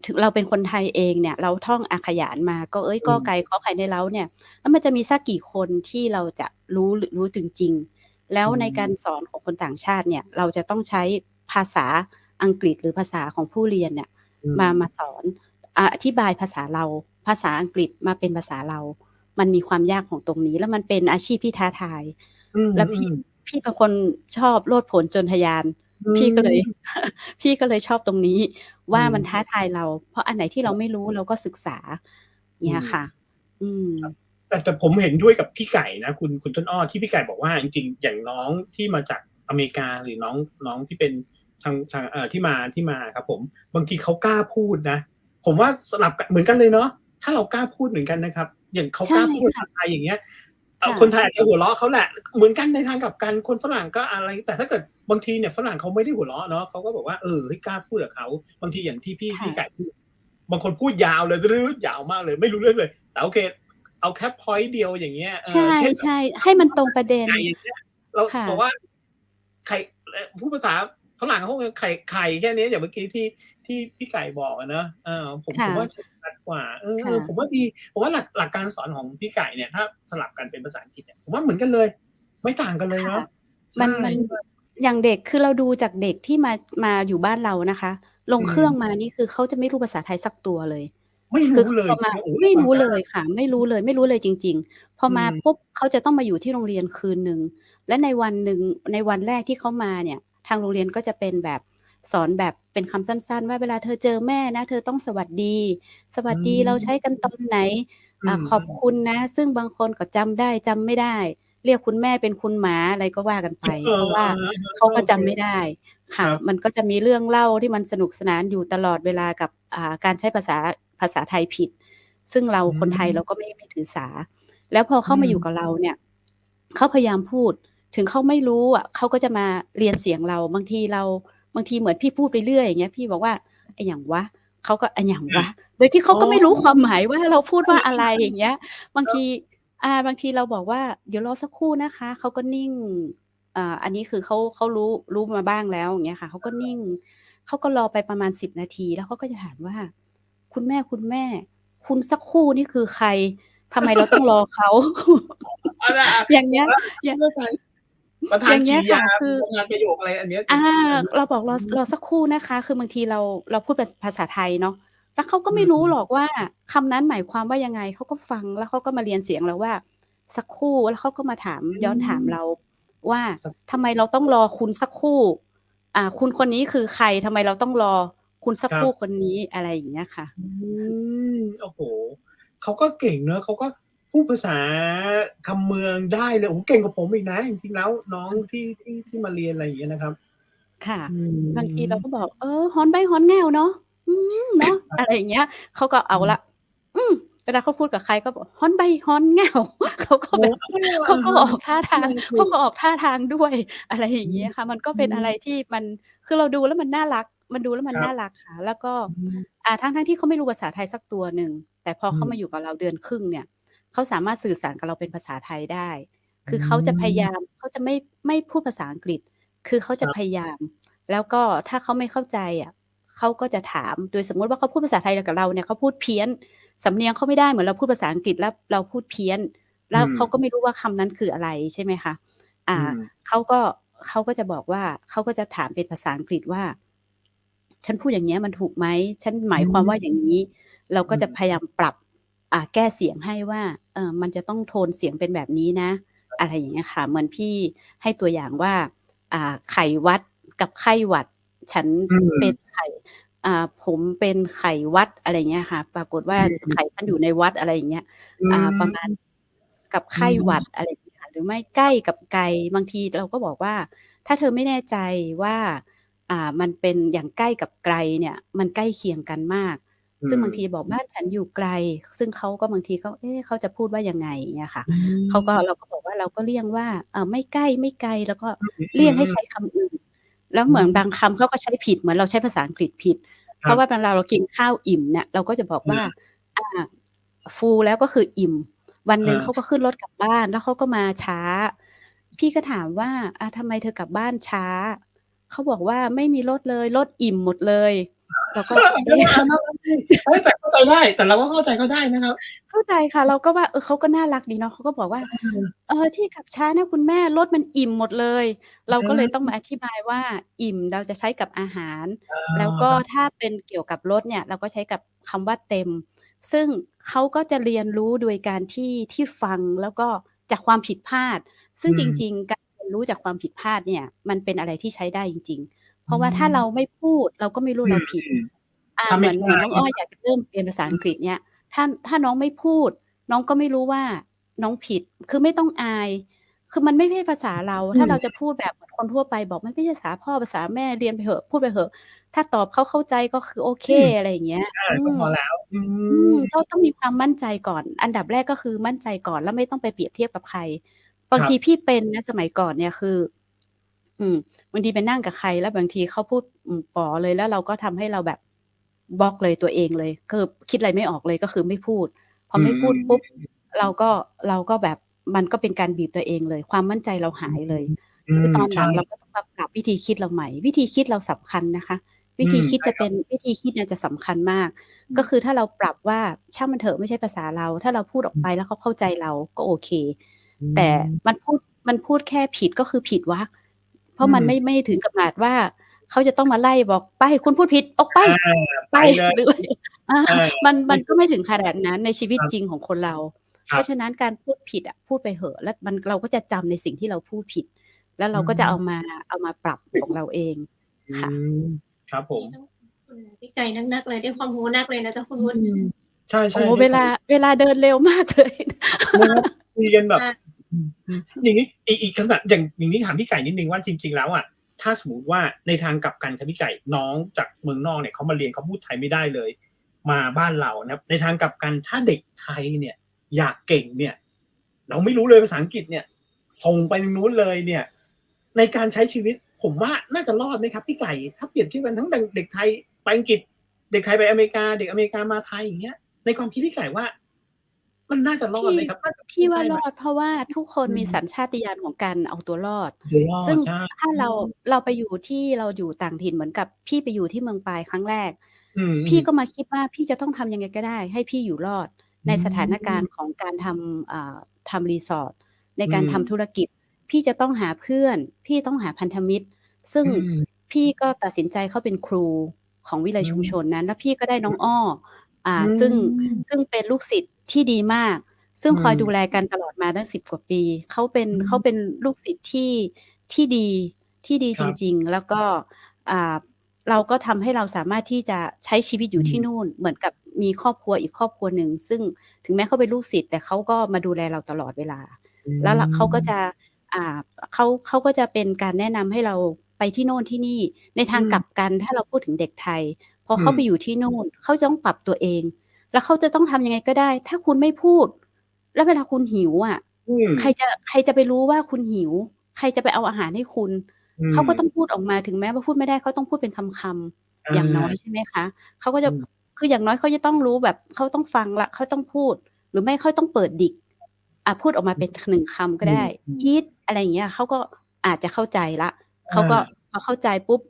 ถึงเราเป็นคนไทยเองเนี่ยเราท่องอาขยานมาก็กอไก่ขอไข่ในเล้าเนี่ยแล้วมันจะมีสักกี่คนที่เราจะรู้จริงๆแล้วในการสอนของคนต่างชาติเนี่ยเราจะต้องใช้ภาษาอังกฤษหรือภาษาของผู้เรียนเนี่ยมาสอนอธิบายภาษาเราภาษาอังกฤษมาเป็นภาษาเรามันมีความยากของตรงนี้แล้วมันเป็นอาชีพที่ท้าทายแล้วพี่เป็นคนชอบโลดโผนจนทยานพี่ก็เลยชอบตรงนี้ว่ามันท้าทายเราเพราะอันไหนที่เราไม่รู้เราก็ศึกษาเนี่ยค่ะแต่ผมเห็นด้วยกับพี่ไก่นะคุณต้นอ้อที่พี่ไก่บอกว่าจริงๆอย่างน้องที่มาจากอเมริกาหรือน้องที่เป็นทางที่มาครับผมบางทีเขากล้าพูดนะผมว่าสลับเหมือนกันเลยเนาะถ้าเรากล้าพูดเหมือนกันนะครับอย่างเขากล้าพูดภาษาไทยอย่างเงี้ยคนไทยอาจจะหัวเราะเขาแหละเหมือนกันในทางกับกันคนฝรั่งก็อะไรแต่ถ้าเกิดบางทีเนี่ยฝรั่งเขาไม่ได้หัวเราะเนาะเขาก็บอกว่าเฮ้ยกล้าพูดกับเขาบางทีอย่างที่พี่ไก่พูด บางคนพูดยาวเลยยาวมากเลยไม่รู้เรื่องเลยแต่โอเคเอาแค่ point เดียวอย่างเงี้ยใช่เช่น ใช่ให้มันตรงประเด็น ไก่อย่างเงี้ยเรา ค่ะ บอกว่าไข่พูดภาษาฝรั่งเขาไข่แค่นี้อย่างเมื่อกี้ที่พี่ไก่บอกอะเนอะผม ค่ะ ว่าชัดกว่าค่ะ ผมว่าดีผมว่าหลักการสอนของพี่ไก่เนี่ยถ้าสลับกันเป็นภาษาอังกฤษเนี่ยผมว่าเหมือนกันเลย ไม่ต่างกันเลยเนาะ มัน ใช่ อย่างเด็กคือเราดูจากเด็กที่มาอยู่บ้านเรานะคะ ลงเครื่องมานี่คือเขาจะไม่รู้ภาษาไทยสักตัวเลย ไม่ คือ รู้เลย พอมา โอ้โห ไม่รู้ ความก เล ล้า ยค่ะ ไม่รู้เลยจริง ๆ พอมา อืม ปุ๊บเขาจะต้องมาอยู่ที่โรงเรียนคืนหนึ่งและในวันหนึ่งในวันแรกที่เขามาเนี่ย ทางโรงเรียนก็จะเป็นแบบสอนแบบเป็นคำสั้น ๆ ว่าเวลาเธอเจอแม่นะ เธอต้องสวัสดี สวัสดีเราใช้กันตอนไหน ขอบคุณนะ ซึ่งบางคนก็จำได้จำไม่ได้ เรียกคุณแม่เป็นคุณหมาอะไรก็ว่ากันไป เพราะว่าเขาก็จำไม่ได้ค่ะ ครับ มันก็จะมีเรื่องเล่าที่มันสนุกสนานอยู่ตลอดเวลากับการใช้ภาษาไทยผิด ซึ่งเราคนไทยเราก็ไม่ถือสา แล้วพอเข้ามาอยู่กับเราเนี่ยเขาพยายามพูด ถึงเขาไม่รู้อ่ะเขาก็จะมาเรียนเสียงเราบางทีเหมือนพี่พูดไปเรื่อยอย่างเงี้ยพี่บอกว่าไอ้หยังวะเขาก็ไอ้หยังวะ โดยที่เขาก็ไม่รู้ความหมายว่าเราพูดว่าอะไรอย่างเงี้ย บางทีเราบอกว่าเดี๋ยวรอสักครู่นะคะเขาก็นิ่งอันนี้คือเขารู้มาบ้างแล้วอย่างเงี้ยค่ะเขาก็นิ่งเขาก็รอไปประมาณ10 นาทีแล้วเขาก็จะถามว่า คุณแม่คุณสักครู่นี่คือใครทำไมเราต้องรอเขา อย่างเงี้ยอย่าง ประธา อน ย่างเงี้ ก ย ริยา ค่ะคือ ประธานประโยคอะไรอันเนี้ย เราบอกรอสักครู่นะคะ คือบางทีเราพูดภาษาไทยเนาะแล้วเขาก็ไม่รู้หรอกว่าคำนั้นหมายความว่ายังไงเขาก็ฟังแล้วเขาก็มาเรียนเสียงเราว่า สักครู่แล้วเขาก็มาถามย้อนถามเราว่าทำไมเราต้องรอคุณสักครู่คุณคนนี้คือใครทำไมเราต้องรอคุณสักครู่คนนี้อะไรอย่างเงี้ยค่ะ โอ้โหเขาก็เก่งเนอะเขาก็พูดภาษาคำเมืองได้เลยโอ้เก่งกว่าผมอีกนะจริงๆแล้วน้องที่มาเรียนอะไรอย่างเงี้ยนะครับ ค่ะบางทีเราก็บอกฮ้อนใบฮ้อนแง่วเนาะเนาะอะไรอย่างเงี้ยเขาก็เอาละเวลาเขาพูดกับใครก็บอกฮ้อนใบฮ้อนแง่วเขาก็แบบเขาก็ออกท่าทางด้วยอะไรอย่างเงี้ยค่ะ มันก็เป็นอะไรที่มันคือเราดูแล้วมันน่ารักค่ะ แล้วก็ทั้งที่เขาไม่รู้ภาษาไทยสักตัวหนึ่งแต่พอเขามาอยู่กับเราเดือนครึ่งเนี่ยเขาสามารถสื่อสารกับเราเป็นภาษาไทยได้ คือเขาจะพยายามเขาจะไม่พูดภาษาอังกฤษ คือเขาจะพยายาม แล้วก็ถ้าเขาไม่เข้าใจอ่ะเขาก็จะถามโดยสมมติว่าเขาพูดภาษาไทยกับเราเนี่ยเขาพูดเพี้ยนสำเนียงเขาไม่ได้เหมือนเราพูดภาษาอังกฤษแล้วเราพูดเพี้ยน แล้วเขาก็ไม่รู้ว่าคำนั้นคืออะไรใช่ไหมคะเขาก็จะบอกว่าเขาก็จะถามเป็นภาษาอังกฤษว่า ฉันพูดอย่างเงี้ยมันถูกไหมฉันหมายความว่าอย่างนี้ เราก็จะพยายามปรับแก้เสียงให้ว่ามันจะต้องโทนเสียงเป็นแบบนี้นะ อะไรอย่างเงี้ยค่ะเหมือนพี่ให้ตัวอย่างว่าไข่วัดกับไข้หวัด ฉันเป็นไข่ผมเป็นไข่วัดอะไรเงี้ยค่ะ ปรากฏว่าไข่ฉันอยู่ในวัดอะไรอย่างเงี้ยประมาณกับไข้หวัดอะไรอย่างเงี้ยค่ะหรือไม่ใกล้กับไกลบางทีเราก็บอกว่า ถ้าเธอไม่แน่ใจว่ามันเป็นอย่างใกล้กับไกลเนี่ย มันใกล้เคียงกันมาก ซึ่งบางทีบอกบ้านฉันอยู่ไกล ซึ่งเขาก็บางทีเขาจะพูดว่ายังไงเงี้ยค่ะเราก็บอกว่าเราก็เลี่ยงว่าไม่ใกล้ไม่ไกลแล้วก็เลี่ยงให้ใช้คำอื่น แล้วเหมือนบางคำเขาก็ใช้ผิดเหมือนเราใช้ภาษาอังกฤษผิด เพราะว่าเวลาเรากินข้าวอิ่มเนี่ยเราก็จะบอกว่าfull แล้วก็คืออิ่ม วันหนึ่งเขาก็ขึ้นรถกลับบ้านแล้วเขาก็มาช้า พี่ก็ถามว่าทำไมเธอกลับบ้านช้าเขาบอกว่าไม่มีรถเลยรถอิ่มหมดเลยเราก็แต่เข้าใจได้แต่เราก็เข้าใจเขาได้นะครับเข้าใจค่ะเราก็ว่าเขาก็น่ารักดีเนาะเขาก็บอกว่าที่กลับช้านะคุณแม่รถมันอิ่มหมดเลยเราก็เลยต้องมาอธิบายว่าอิ่มเราจะใช้กับอาหารแล้วก็ถ้าเป็นเกี่ยวกับรถเนี่ยเราก็ใช้กับคำว่าเต็มซึ่งเขาก็จะเรียนรู้โดยการที่ฟังแล้วก็จากความผิดพลาดซึ่งจริงๆการเรียนรู้จากความผิดพลาดเนี่ยมันเป็นอะไรที่ใช้ได้จริงๆเพราะว่าถ้าเราไม่พูดเราก็ไม่รู้เราผิดเหมือนน้องอ้อยอยากจะเริ่มเรียนภาษาอังกฤษเนี่ยถ้าน้องไม่พูดน้องก็ไม่รู้ว่าน้องผิดคือไม่ต้องอายคือมันไม่ใช่ภาษาเราถ้าเราจะพูดแบบเหมือนคนทั่วไปบอกมันไม่ใช่ภาษาพ่อภาษาแม่เรียนไปเหอะพูดไปเหอะถ้าตอบเขาเข้าใจก็คือโอเคอะไรอย่างเงี้ยก็พอแล้วก็ต้องมีความมั่นใจก่อนอันดับแรกก็คือมั่นใจก่อนแล้วไม่ต้องไปเปรียบเทียบกับใครบางทีพี่เป็นนะสมัยก่อนเนี่ยคือบางทีไปนั่งกับใครแล้วบางทีเขาพูดป๋อเลยแล้วเราก็ทำให้เราแบบ บล็อกเลยตัวเองเลยคือคิดอะไรไม่ออกเลยก็คือไม่พูดพอ อื ไม่พูด ม ปุ๊บเราก็แบบมันก็เป็นการบีบตัวเองเลยความมั่นใจเราหายเลย อื คือ ม ตอนห ใช่ ลังเราก็ต้องมาปรับวิธีคิดเราใหม่ วิธีคิดเราสำคัญนะคะ วิ อื ธี ม คิด ใช่ จะ ค เป รั ็ บ นวิธีคิดเนี่ยจะสำคัญมาก อื ก็ ม คือถ้าเราปรับว่าช่างมันเถอะไม่ใช่ภาษาเรา ถ้าเราพูดออก อื ไปแล้วเขาเข้าใจเราก็โอเค อื แต่ ม มันพูดแค่ผิดก็คือผิดวะ เพ อื ราะมัน ม ไม่ถึงกับขนาดว่าเขาจะต้องมาไล่บอกไปคุณพูดผิดออกไป อา ไป ไปเลย หรือ อา เออ มัน นี่ ก็ไม่ถึงขนาดนั้นในชีวิต ครับ จริงของคนเรา ค เพ รับ ราะฉะนั้นการพูดผิดอะพูดไปเหอะ แล้วเราก็จะจำในสิ่งที่เราพูดผิด แล้วอเราืก็จะเอา ม มาปรับของเราเอง อื ค่ะ ม ครับผ นี่ ม ต้องขอบคุณพี่ไก่นัก ๆ เลย ได้ความรู้นักเลยนะเจ้าคุณ อื วุฒิ ม ใช่ โอ้โฮ ๆ ได้ เว ความ เวลาเดินเร็ว มากเลย นะครับ คุยกันแบบ ค่ะ อืม อย่างงี้ อีกคำถาม อย่างนี้ถามพี่ไก่นิดหนึ่งว่าจริง ๆ แล้วอะ ถ้าสมมุติว่าในทางกลับกันครับพี่ไก่ น้องจากเมืองนอกเนี่ยเขามาเรียนเขาพูดไทยไม่ได้เลย มาบ้านเรานะครับ ในทางกลับกันถ้าเด็กไทยเนี่ยอยากเก่งเนี่ย เราไม่รู้เลยภาษาอังกฤษเนี่ย ส่งไปทางนู้นเลยเนี่ย ในการใช้ชีวิตผมว่าน่าจะรอดไหมครับพี่ไก่? ถ้าเปรียบเทียบกันทั้งเด็กไทยไปอังกฤษ เด็กไทยไปอเมริกา เด็กอเมริกามาไทย อย่างเงี้ย ในความคิดพี่ไก่ว่า มันน่าจะร พอดี่ ไหมครับ? น่าจะพพีู่่ดว่ไาด้ไหม? รอด เพราะว่าทุกคน อืมี ม สัญชาตญาณของการเอาตัวรอด เอาตัวรอด ซึ่ง ใช่ ถ้า อืม เราไปอยู่ต่างถิ่นเหมือนกับพี่ไปอยู่ที่เมืองปายครั้งแรก อืพี่ม ก็ๆ มาคิดว่าพี่จะต้องทำยังไงก็ได้ให้พี่อยู่รอด อืในสถานการณม ์ของการทำ resort ในอืการทำธุม รกิจ พี่จะต้องหาเพื่อน พี่ต้องหาพันธมิตร ซึ่องืม พี่ก็ตัดสินใจเข้าเป็นครูของวิไลอืม ชุมชนนั้น แล้วพี่ก็ได้น้องอ้อ อืซึ่ง ม ซึ่งเป็นลูกศิษย์ที่ดีมาก ซึ่อืงคอยดูม แลกันตลอดมาตั้ง 10 กว่าปี เขาเป็น อืม ลูกศิษย์ที่ดี ที่ดี ค รับ จริง ๆ แล้วก็ อ่า เราก็ทำให้เราสามารถที่จะใช้ชีวิตออยืู่ที่ม นู่น เหมือนกับมีครอบครัวอีกครอบครัวหนึ่ง ซึ่งถึงแม้เขาเป็นลูกศิษย์ แต่เขาก็มาดูแลเราตลอดเวลา อืแล้วเขาก็ม จะ เขาก็จะเป็นการแนะนำให้เราไปที่โน่นที่นี่ ในทอืางกลัม บกันถ้าเราพูดถึงเด็กไทย พออืม เขาไปอยู่ที่นู่น เขาจะต้องปรับตัวเอง แล้วเขาจะต้องทำยังไงก็ได้ ถ้าคุณไม่พูด แล้วเวลาคุณหิวอะ อืใครม จะไปรู้ว่าคุณหิว ใครจะไปเอาอาหารให้คุณ อืเขาก็ต้อม งพูดออกมา ถึงแม้ว่าพูดไม่ได้เขาต้องพูดเป็นคำ อๆ อย่างน้อย า ใช่ไหมคะ เขาก็อจะ ืม คืออย่างน้อยเขาจะต้องรู้แบบเขาต้องฟังแล้วเขาต้องพูด หรือไม่เขาต้องเปิดดิก พูดออกมาเป็น 1 คำก็อืได้ ม ๆ eat อะไรอย่างเงี้ย เขาก็อาจจะเข้าใจแล้ว อเขาก็ า พอเข้าใจปุ๊บ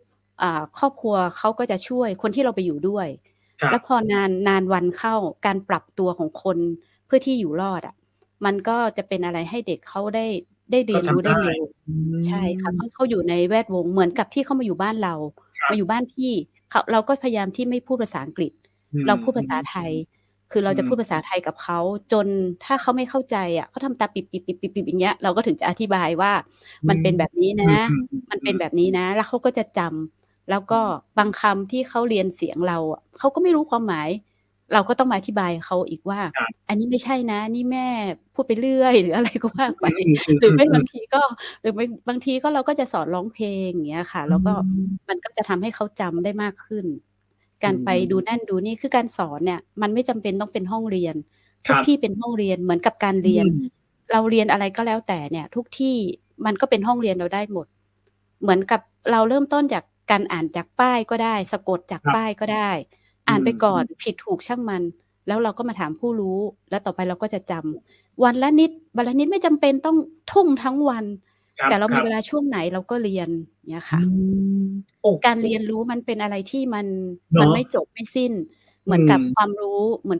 ครอบครัวเขาก็จะช่วยคนที่เราไปอยู่ด้วย ครแับ ล้วพอนานวันเข้า การปรับตัวของคนเพื่อที่อยู่รอดอะ มันก็จะเป็นอะไรให้เด็กเขาได้เรกี็ทยนรู้ำไไดด้้ เร็ว อืใช่ค่ะ เพม ราะเขาอยู่ในแวดวงเหมือนกับที่เขามาอยู่บ้านเรา ครับ มาอยู่บ้านพี่ เราก็พยายามที่ไม่พูดภาษาอังกฤษ อืเราพูดภาษาม ไทย คือเราอืม จะพูดภาษาไทยกับเขา จนถ้าเขาไม่เข้าใจอะ เขาทำตาปิบ ๆ ๆ ๆ ๆ อย่างเงี้ย เราก็ถึงจะอธิบายว่า อืมันเป็นม แบบนี้นอืะ มันเป็นอ ๆ ๆ ๆ แบบนี้นะ แล้วเขาก็จะจำ แล้วก็บางคำที่เขาเรียนเสียงเราอะ เขาก็ไม่รู้ความหมาย เราก็ต้องมาอธิบายเขาอีกว่า ครับ อันนี้ไม่ใช่นะ นี่แม่พูดไปเรื่อย หรืออะไรก็ว่าไป อืหรือไม่บาอ งๆ ๆ ๆ ทีก็ บางทีก็เราก็จะสอนร้องเพลง อย่างเงี้ยค่ะ อืแล้วก็ม มันก็จะทำให้เขาจำได้มากขึ้น อกืารไปดูม นั่นดูนี่ คือการสอนเนี่ยมันไม่จำเป็นต้องเป็นห้องเรียน ทคุรกัที่บ เป็นห้องเรียนเหมือนกับการอเรียน ืม เราเรียนอะไรก็แล้วแต่เนี่ย ทุกที่มันก็เป็นห้องเรียนเราได้หมด เหมือนกับเราเริ่มต้นจากการอ่านจากป้ายก็ได้ สะกดจากครับ ป้ายก็ได้ อือ่านไปก่อน ม ผิดถูกช่างมัน แล้วเราก็มาถามผู้รู้ แล้วต่อไปเราก็จะจำ วันละนิด วันละนิดไม่จำเป็นต้องทุ่มทั้งวัน ครแต่เรามีับ ๆ เวลาช่วงไหนเราก็เรียน เงี้ยอคื่ะ ม โอ้การโเรียฮ นรู้มันเป็นอะไรที่มัน เนามันะ ไม่จบไม่สิ้น อเืหมือนกับม ความรู้ มั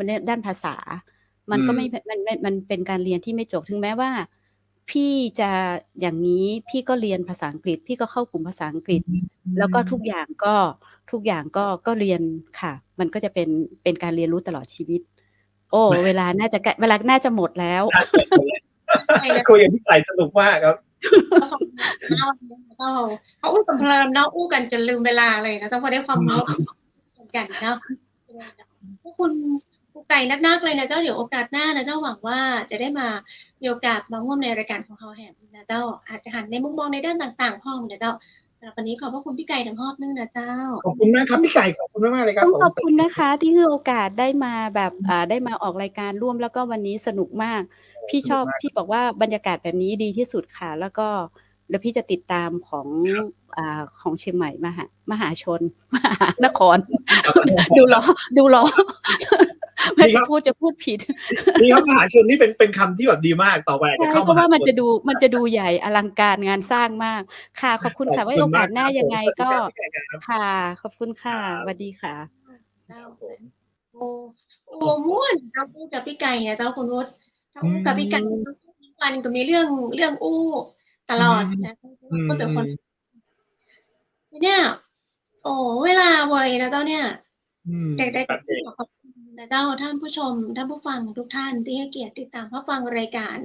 นในด้านภาษา อมัืนก็ไม่ ม มันเป็นการเรียนที่ไม่จบ ถึงแม้ว่าพี่จะอย่างงี้ พี่ก็เรียนภาษาอังกฤษ พี่ก็เข้ากลุ่มภาษาอังกอืฤษ แล้วก็ทุกม อย่างก็เรียนค่ะ มันก็จะเป็นการเรียนรู้ตลอดชีวิต โอ้ แหม เวลาน่าจะหมดแล้ว น่าจะหมดแล้ว คุยกับพี่ไก่สนุกมากครับ ก็ขอบคุณเนาะ เขาอู้กันเพลินเนาะ อู้กันจนลืมเวลาเลยนะ แต่พอได้ความรู้เหมือนกันเนาะ พวกคุณครูไก่นัก ๆ เลยนะเจ้า เดี๋ยวโอกาสหน้านะเจ้า หวังว่าจะได้มีโอกาสมาร่วมในรายการของเฮาแหมนะเจ้า อาจจะหันในมุมมองในด้านต่าง ๆ พร้อมนะเจ้า สำหรับวันนี้ขอบพระคุณพี่ไก่ทั้งฮอบหนึ่งนะเจ้า ขอบคุณมากครับพี่ไก่ ขอบคุณมาก ๆ เลยครตั้บผม องขอบคุณสวัสดีนะคะที่ให้โอกาสได้มาแบบ ได้มาออกรายการร่วม แล้วก็วันนี้สนุกมาก โอ้ พี่ชอบ สนุกมาก พี่บอกว่าบรรยากาศแบบนี้ดีที่สุดค่ะ แล้วก็ แล้วพี่จะติดตามของ ครับ ของเชียงใหม่มหาชนมหานคร ดูรอไม่จะพูดผิด นี่ครับมหาชนนี่เป็นคำที่แบบดีมากต่อไปอาจจะ ใช่ เข้า เพราะว่า หช มันจะดูใหญ่อลังการงานสร้างมากค่ะขอบคุณค่ะไว้โอกาสหน้ายังไงก็ค่ะขอบคุณค่ะสวัสดีค่ะ ครับผม โอ้ม่วนเจ้าอู้กับพี่ไก่นะเจ้าคุณวุฒิถ้าอู้กับพี่ไก่เจ้าทุกวันก็มีเรื่องอู้ตลอดนะก็เป็นคนเนี่ยโอ้เวลาไวนะเจ้าเนี่ยเด็กๆขอบคุณนะเจ้าท่านผู้ชมท่านผู้ฟังทุกท่านที่ให้เกียรติติดตามรับฟังรายการ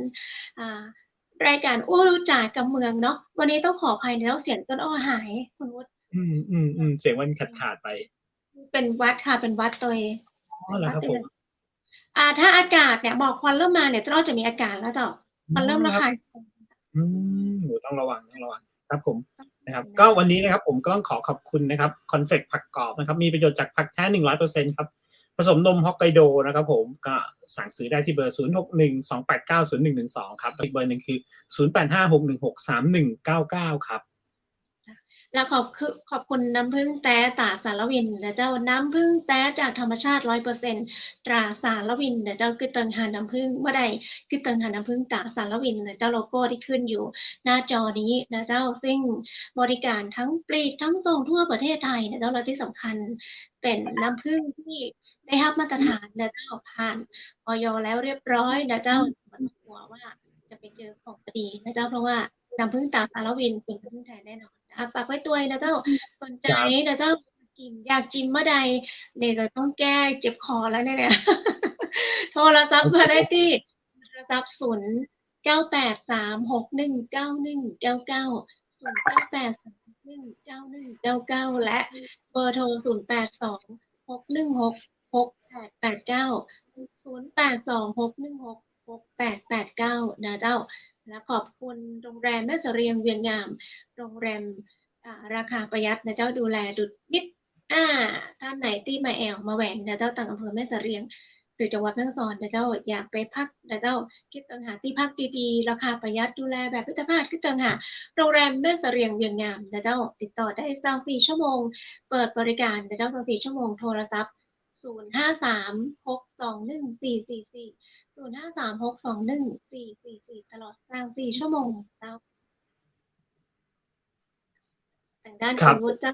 อู้รู้จักกับเมืองเนาะวันนี้ต้องขออภัยในเสียงต้นอ้อหายคุณวุฒิเสียงมันขาดไปเป็นวัดค่ะเป็นวัดตัวเอง เหรอครับผมถ้าอากาศเนี่ยหมอกควันเริ่มมาเนี่ยจะจะมีอากาศแล้วเจ้ามันเริ่มระคายต้องระวังครับผมนะครับก็วันนี้นะครับผมก็ต้องขอบคุณนะครับคอนเฟกต์ผักกรอบนะครับมีประโยชน์จากผักแท้ 100% ครับผสมนมฮอกไกโดนะครับผมก็สั่งซื้อได้ที่เบอร์0612890112ครับอีกเบอร์หนึ่งคือ0856163199ครับแล้วขอบคุณน้ำผึ้งแต้ตราสารวินนะเจ้าน้ำผึ้งแต้จากธรรมชาติ 100% ตราสารวินนะเจ้าคือเติงหาน้ำผึ้งเมื่อใดคือเติงหาน้ำผึ้งตราสารวินนะเจ้าโลโก้ที่ขึ้นอยู่หน้าจอนี้นะเจ้าซึ่งบริการทั้งปลีกทั้งส่งทั่วประเทศไทยนะเจ้าและที่สำคัญเป็นน้ำผึ้งที่ได้รับมาตรฐานนะเจ้าผ่านอย.แล้วเรียบร้อยนะเจ้าไม่ต้องกลัวว่าจะไปเจอของดีนะเจ้าเพราะว่าน้ำผึ้งตราสารวินเป็นน้ำผึ้งแท้แน่นอนฝากไว้ตัวนะเจ้าสนใจนะเจ้าอยากกินเมื่อใดเนี่ยจะต้องแก้เจ็บคอแล้วเนี่ยโทรศัพท์มาได้ที่โทรศัพท์0983619199 และเบอร์โทร0826161889นะเจ้าและขอบคุณโรงแรมแม่เสรียงเวียงงามโรงแรมราคาประหยัดนะเจ้าดูแลดุดมิตรท่านไหนที่มาแอวมาแหวนนะเจ้าต่างอำเภอแม่เสรียงหรือจังหวัดแม่ฮ่องสอนนะเจ้าอยากไปพักนะเจ้าคิดต่างหาที่พักดีๆราคาประหยัดดูแลแบบพิพิธภัณฑ์คิดต่างหาโรงแรมแม่เสรียงเวียงงามนะเจ้าติดต่อได้24 ชั่วโมงเปิดบริการนะเจ้า24 ชั่วโมงโทรศัพท์0536214440 0536214444ตลอด24 ชั่วโมงแล้วทางด้านคุณวุฒิจะ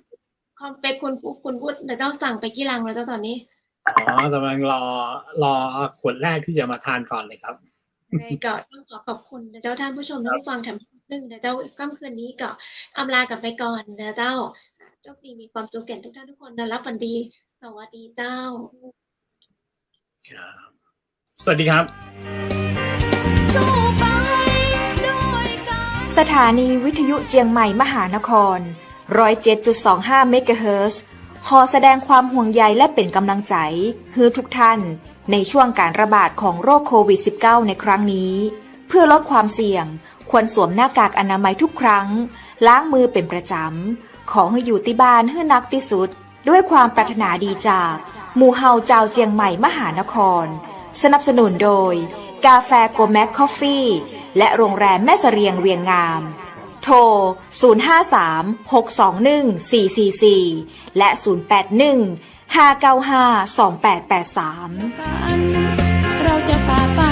คอมเปกคุณวุฒิเดี๋ยวต้องสั่งไปกี่ลังแล้วตอนนี้กำลังรอขวดแรกที่จะมาทานก่อนเลยครับก็ต้องขอบคุณเจ้าท่านผู้ชมที่ฟังแถมนึงเดี๋ยวเจ้าค่ำคืนนี้ก็อำลากับไปก่อนเดี๋ยวเจ้าโชคดีมีความสุขแก่ทุกท่านทุกคนรับฝันดีสวัสดีเจ้าครับสวัสดีครับสถานีวิทยุเจียงใหม่มหานคร 107.25 เมกะเฮิรตซ์ขอแสดงความห่วงใยและเป็นกำลังใจให้ทุกท่านในช่วงการระบาดของโรคโควิด -19 ในครั้งนี้เพื่อลดความเสี่ยงควรสวมหน้ากากอนามัยทุกครั้งล้างมือเป็นประจำขอให้อยู่ที่บ้านให้นักที่สุดด้วยความปรารถนาดีจากหมู่เฮาเจ้าเจียงใหม่มหานครสนับสนุนโดยกาแฟโกแมคคอฟฟี่และโรงแรมแม่เสรียงเวียงงามโทร 053-621-444 และ 081-595-2883 เราจะฝ่าฟัน